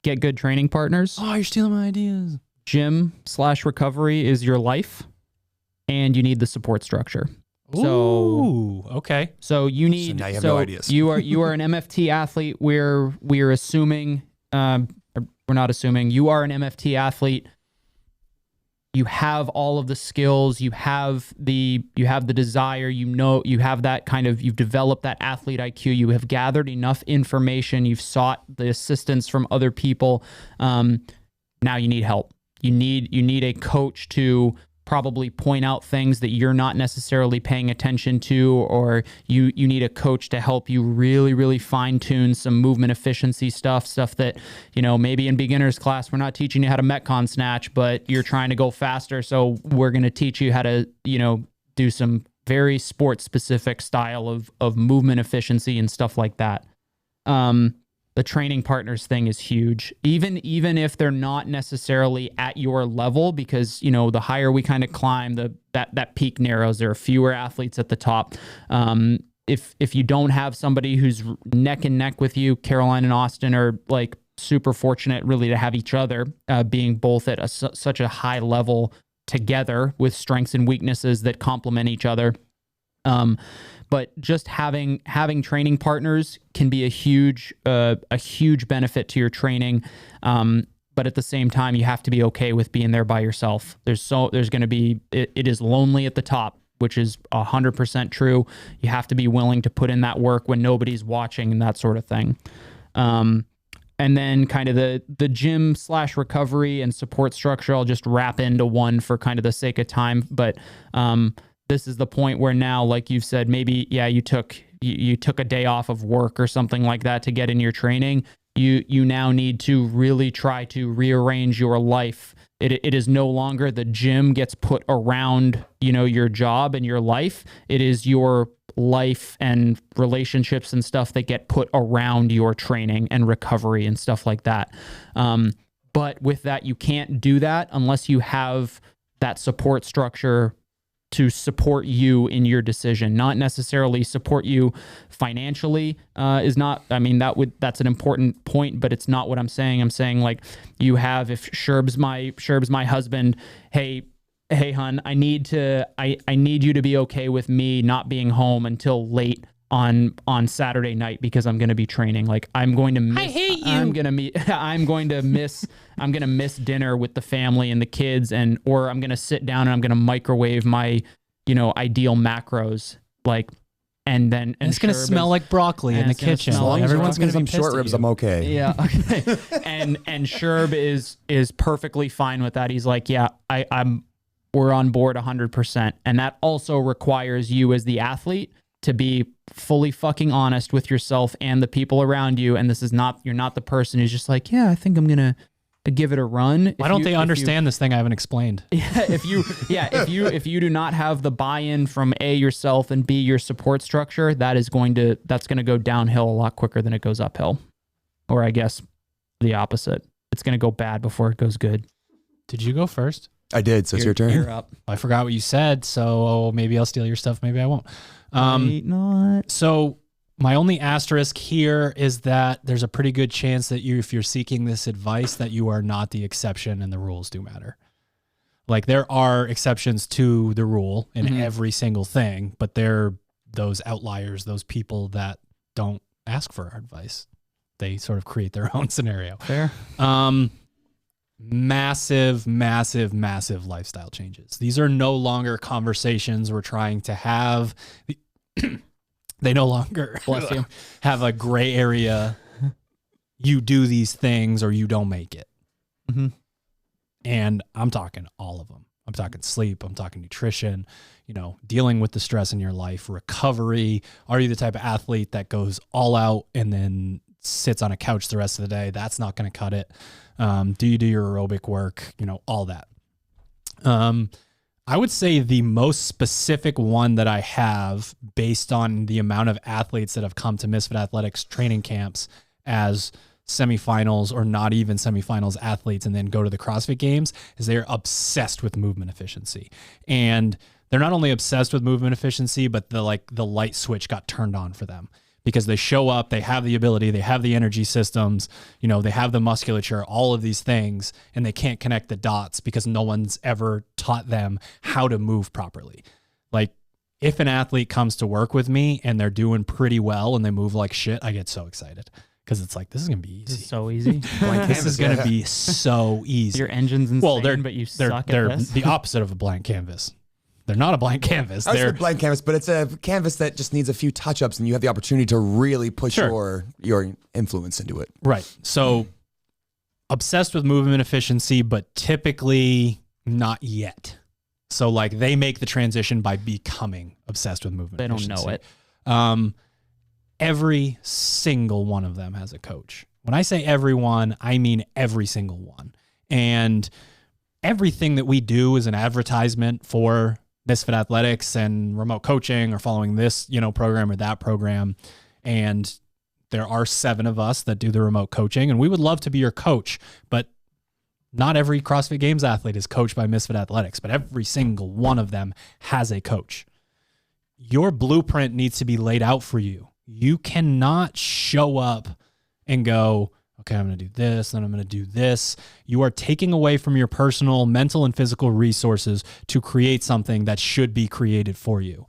get good training partners. Oh, you're stealing my ideas. Gym/recovery is your life, and you need the support structure. Ooh, okay. So you need. So now you have no ideas. you are an MFT athlete. We're assuming, we're not assuming. You are an MFT athlete. You have all of the skills, you have the desire, you have that you've developed that athlete IQ, you have gathered enough information, you've sought the assistance from other people. Now you need help. You need a coach to probably point out things that you're not necessarily paying attention to, or you need a coach to help you really, really fine tune some movement efficiency stuff that, maybe in beginner's class, we're not teaching you how to Metcon snatch, but you're trying to go faster. So we're going to teach you how to, do some very sport specific style of movement efficiency and stuff like that. The training partners thing is huge, even if they're not necessarily at your level, because, the higher we kind of climb, that peak narrows. There are fewer athletes at the top. If you don't have somebody who's neck and neck with you, Caroline and Austin are super fortunate really to have each other, being both at such a high level together with strengths and weaknesses that complement each other. But just having training partners can be a huge benefit to your training. But at the same time, you have to be okay with being there by yourself. There's going to be, it is lonely at the top. which is 100% true. You have to be willing to put in that work when nobody's watching and that sort of thing. And then kind of the gym / recovery and support structure, I'll just wrap into one for kind of the sake of time. But this is the point where now, like you've said, maybe, you took a day off of work or something like that to get in your training. You now need to really try to rearrange your life. It is no longer the gym gets put around, your job and your life. It is your life and relationships and stuff that get put around your training and recovery and stuff like that. But with that, you can't do that unless you have that support structure to support you in your decision, not necessarily support you financially. That's an important point, but it's not what I'm saying. I'm saying, like, you have, if Sherb's my husband, hey, hun, I need you to be okay with me not being home until late on Saturday night because I'm going to be training. Like, I'm going to miss, I hate you. I'm going to miss dinner with the family and the kids, or I'm going to sit down and I'm going to microwave my, ideal macros, like, and it's going to smell like broccoli in the kitchen. Everyone's going to be short ribs. I'm okay. Yeah. Okay. and Sherb is perfectly fine with that. He's like, yeah, we're on board 100%. And that also requires you as the athlete to be fully fucking honest with yourself and the people around you. And you're not the person who's just like, yeah, I think I'm going to give it a run. Why don't they understand this thing I haven't explained? If you do not have the buy-in from A, yourself, and B, your support structure, that's going to go downhill a lot quicker than it goes uphill. Or I guess the opposite. It's going to go bad before it goes good. Did you go first? I did, so it's your turn. You're up. I forgot what you said, so maybe I'll steal your stuff, maybe I won't. Not. So my only asterisk here is that there's a pretty good chance that if you're seeking this advice, that you are not the exception and the rules do matter. Like, there are exceptions to the rule in every single thing, but they're those outliers, those people that don't ask for our advice. They sort of create their own scenario. Fair. Massive lifestyle changes. These are no longer conversations we're trying to have. They no longer Bless you. have a gray area. You do these things or you don't make it. Mm-hmm. And I'm talking all of them. I'm talking sleep. I'm talking nutrition, dealing with the stress in your life, recovery. Are you the type of athlete that goes all out and then sits on a couch the rest of the day? That's not going to cut it. Do you do your aerobic work? All that. I would say the most specific one that I have, based on the amount of athletes that have come to Misfit Athletics training camps as semifinals or not even semifinals athletes and then go to the CrossFit Games, is they're obsessed with movement efficiency. And they're not only obsessed with movement efficiency, but the light switch got turned on for them. Because they show up, they have the ability, they have the energy systems, they have the musculature, all of these things, and they can't connect the dots because no one's ever taught them how to move properly. Like, if an athlete comes to work with me and they're doing pretty well and they move like shit, I get so excited because it's like, this is going to be easy. This is so easy. This is going to be so easy. Your engine's insane, but you suck at this. They're the opposite of a blank canvas. They're not a blank canvas. They're a blank canvas, but it's a canvas that just needs a few touch-ups, and you have the opportunity to really put your influence into it. Right. So, obsessed with movement efficiency, but typically not yet. So, like, they make the transition by becoming obsessed with movement efficiency. They don't know it. Every single one of them has a coach. When I say everyone, I mean every single one. And everything that we do is an advertisement for Misfit Athletics and remote coaching or following this, program or that program. And there are 7 of us that do the remote coaching, and we would love to be your coach, but not every CrossFit Games athlete is coached by Misfit Athletics, but every single one of them has a coach. Your blueprint needs to be laid out for you. You cannot show up and go, okay, I'm going to do this, then I'm going to do this. You are taking away from your personal, mental, and physical resources to create something that should be created for you.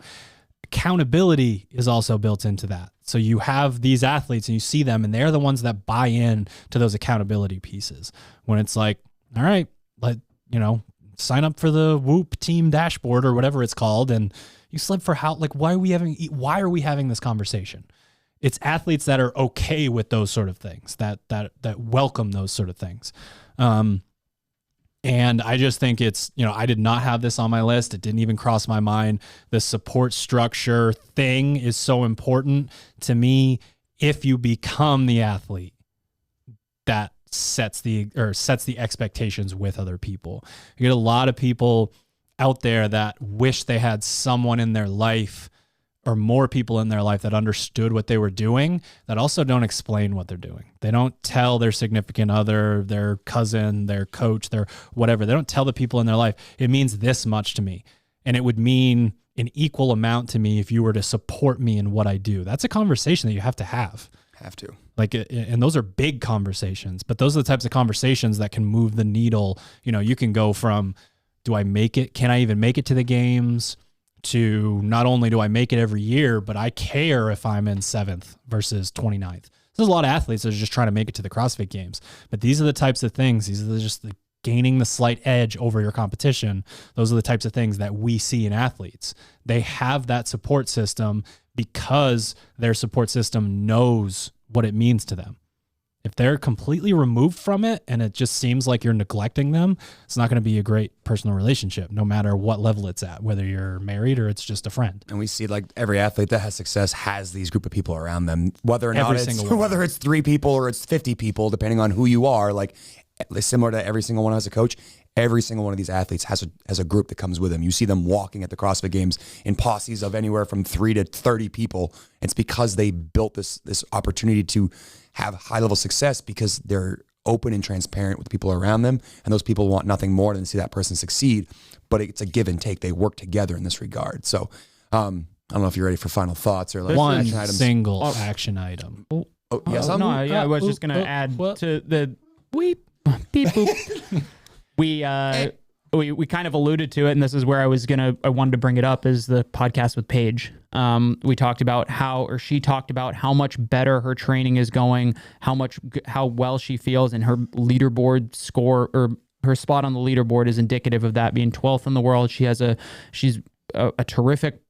Accountability is also built into that. So you have these athletes and you see them, and they're the ones that buy in to those accountability pieces. When it's like, all right, sign up for the Whoop team dashboard or whatever it's called, and You slept for how, like, why are we having this conversation? It's athletes that are okay with those sort of things, that welcome those sort of things. And I just think it's, I did not have this on my list. It didn't even cross my mind. The support structure thing is so important to me. If you become the athlete, that sets the expectations with other people. You get a lot of people out there that wish they had someone in their life or more people in their life that understood what they were doing, that also don't explain what they're doing. They don't tell their significant other, their cousin, their coach, their whatever. They don't tell the people in their life, it means this much to me. And it would mean an equal amount to me if you were to support me in what I do. That's a conversation that you have to have. Like, and those are big conversations, but those are the types of conversations that can move the needle. You can go from, do I make it? Can I even make it to the games? To not only do I make it every year, but I care if I'm in 7th versus 29th. There's a lot of athletes that are just trying to make it to the CrossFit Games, but these are the types of things. These are just the gaining the slight edge over your competition. Those are the types of things that we see in athletes. They have that support system because their support system knows what it means to them. If they're completely removed from it and it just seems like you're neglecting them, it's not going to be a great personal relationship, no matter what level it's at, whether you're married or it's just a friend. And we see like every athlete that has success has these group of people around them, whether or not whether it's 3 people or it's 50 people, depending on who you are, like similar to every single one as a coach. Every single one of these athletes has a group that comes with them. You see them walking at the CrossFit Games in posses of anywhere from 3 to 30 people. It's because they built this opportunity to have high level success because they're open and transparent with the people around them. And those people want nothing more than to see that person succeed, but it's a give and take. They work together in this regard. So I don't know if you're ready for final thoughts or like one action items. single action item. Yes, I was just going to add to the beep boop. We kind of alluded to it, and this is where I wanted to bring it up, is the podcast with Paige. We talked about she talked about how much better her training is going, how well she feels, and her leaderboard score, or her spot on the leaderboard, is indicative of that, being 12th in the world. She's a terrific,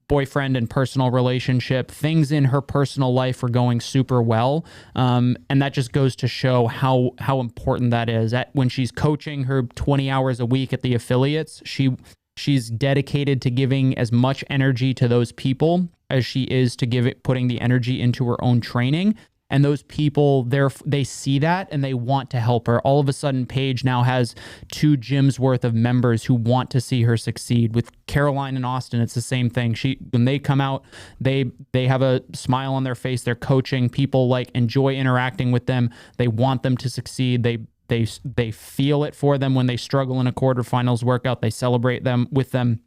boyfriend and personal relationship. Things in her personal life are going super well. And that just goes to show how important that is. When she's coaching her 20 hours a week at the affiliates, she's dedicated to giving as much energy to those people as she is to putting the energy into her own training. And those people, they see that and they want to help her. All of a sudden, Paige now has 2 gyms worth of members who want to see her succeed. With Caroline and Austin, it's the same thing. When they come out, they have a smile on their face. They're coaching. People enjoy interacting with them. They want them to succeed. They feel it for them when they struggle in a quarterfinals workout. They celebrate them with them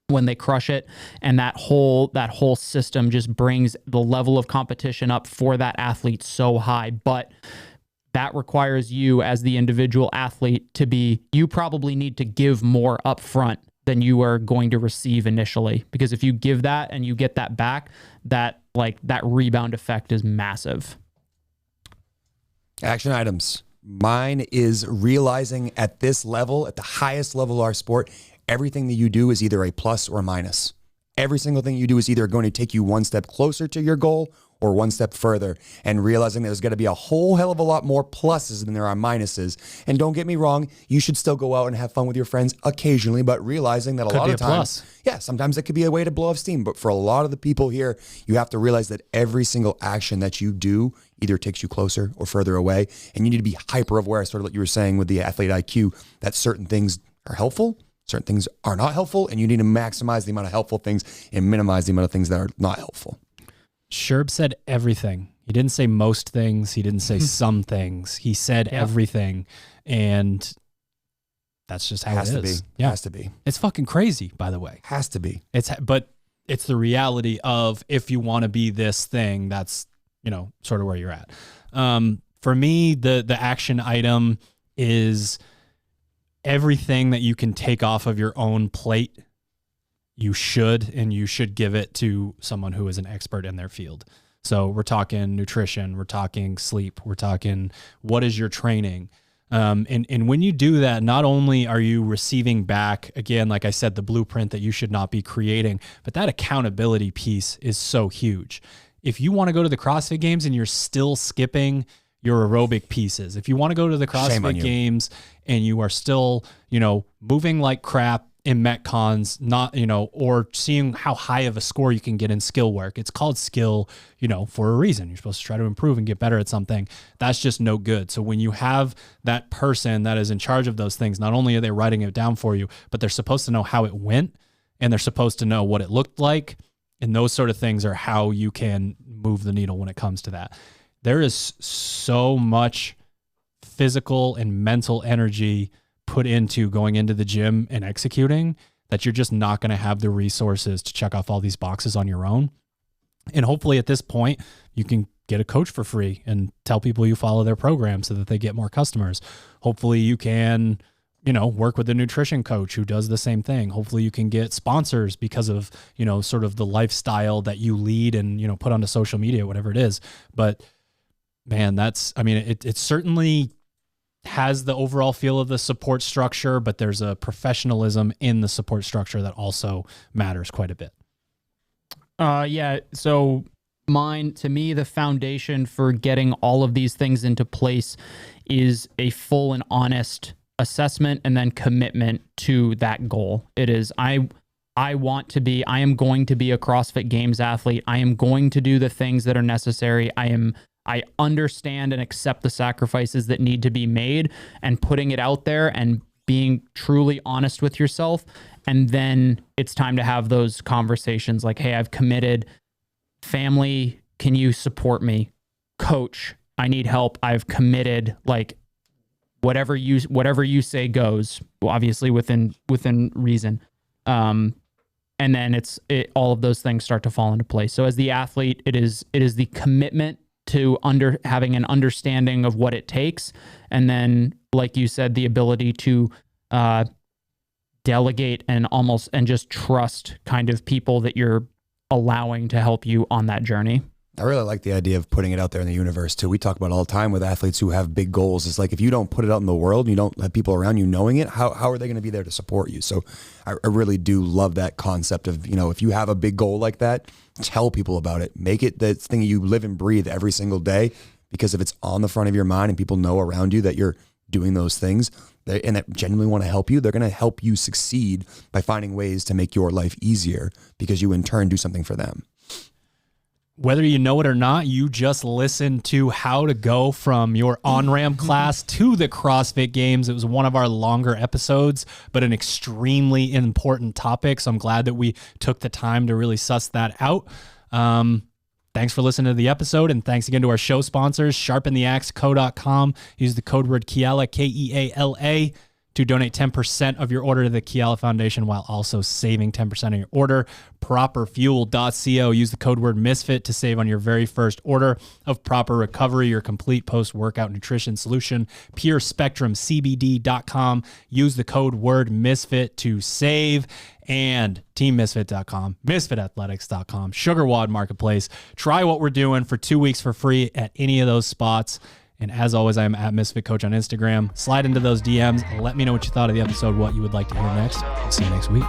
when they crush it. And that whole system just brings the level of competition up for that athlete so high. But that requires you as the individual athlete you probably need to give more up front than you are going to receive initially. Because if you give that and you get that back, that rebound effect is massive. Action items. Mine is realizing at this level, at the highest level of our sport, everything that you do is either a plus or a minus. Every single thing you do is either going to take you one step closer to your goal or one step further, and realizing there's going to be a whole hell of a lot more pluses than there are minuses. And don't get me wrong, you should still go out and have fun with your friends occasionally, but realizing that a lot of times, sometimes it could be a way to blow off steam. But for a lot of the people here, you have to realize that every single action that you do either takes you closer or further away. And you need to be hyper aware, sort of what you were saying with the athlete IQ, that certain things are helpful, certain things are not helpful, and you need to maximize the amount of helpful things and minimize the amount of things that are not helpful. Sherb said everything. He didn't say most things. He didn't say some things. He said everything. And that's just how it is. Yeah. Has to be. It's fucking crazy, by the way. Has to be. But it's the reality of, if you want to be this thing, that's, sort of where you're at. For me, the action item is everything that you can take off of your own plate. You should give it to someone who is an expert in their field. So we're talking nutrition, we're talking sleep, we're talking what is your training. And when you do that, not only are you receiving back, again, like I said, the blueprint that you should not be creating, but that accountability piece is so huge. If you want to go to the CrossFit Games and you're still skipping your aerobic pieces, if you want to go to the CrossFit Games and you are still, moving like crap in Metcons, not, or seeing how high of a score you can get in skill work. It's called skill, for a reason. You're supposed to try to improve and get better at something. That's just no good. So when you have that person that is in charge of those things, not only are they writing it down for you, but they're supposed to know how it went and they're supposed to know what it looked like. And those sort of things are how you can move the needle when it comes to that. There is so much physical and mental energy put into going into the gym and executing that you're just not going to have the resources to check off all these boxes on your own. And hopefully at this point, you can get a coach for free and tell people you follow their program so that they get more customers. Hopefully you can, work with a nutrition coach who does the same thing. Hopefully you can get sponsors because of, sort of the lifestyle that you lead and, put onto social media, whatever it is. But man, it certainly has the overall feel of the support structure, but there's a professionalism in the support structure that also matters quite a bit. Yeah. So to me, the foundation for getting all of these things into place is a full and honest assessment and then commitment to that goal. It is, I am going to be a CrossFit Games athlete. I am going to do the things that are necessary. I understand and accept the sacrifices that need to be made, and putting it out there and being truly honest with yourself. And then it's time to have those conversations like, hey, I've committed. Family, can you support me? Coach, I need help. I've committed. Like whatever you say goes, obviously within reason. And then all of those things start to fall into place. So as the athlete, it is the commitment to having an understanding of what it takes. And then, like you said, the ability to delegate and just trust kind of people that you're allowing to help you on that journey. I really like the idea of putting it out there in the universe too. We talk about it all the time with athletes who have big goals. It's like, if you don't put it out in the world, you don't have people around you knowing it, how are they going to be there to support you? So I really do love that concept of, if you have a big goal like that, tell people about it. Make it the thing you live and breathe every single day, because if it's on the front of your mind and people know around you that you're doing those things and that genuinely want to help you, they're going to help you succeed by finding ways to make your life easier, because you in turn do something for them. Whether you know it or not, you just listened to how to go from your on-ramp class to the CrossFit Games. It was one of our longer episodes, but an extremely important topic. So I'm glad that we took the time to really suss that out. Thanks for listening to the episode, and thanks again to our show sponsors, sharpentheaxe.co.com. Use the code word Keala, Keala, to donate 10% of your order to the Keala Foundation while also saving 10% of your order. Properfuel.co. Use the code word Misfit to save on your very first order of Proper Recovery, your complete post-workout nutrition solution. PureSpectrumCBD.com. Use the code word Misfit to save. And TeamMisfit.com, MisfitAthletics.com, SugarWOD Marketplace. Try what we're doing for 2 weeks for free at any of those spots. And as always, I am at Misfit Coach on Instagram. Slide into those DMs. Let me know what you thought of the episode, what you would like to hear next. See you next week.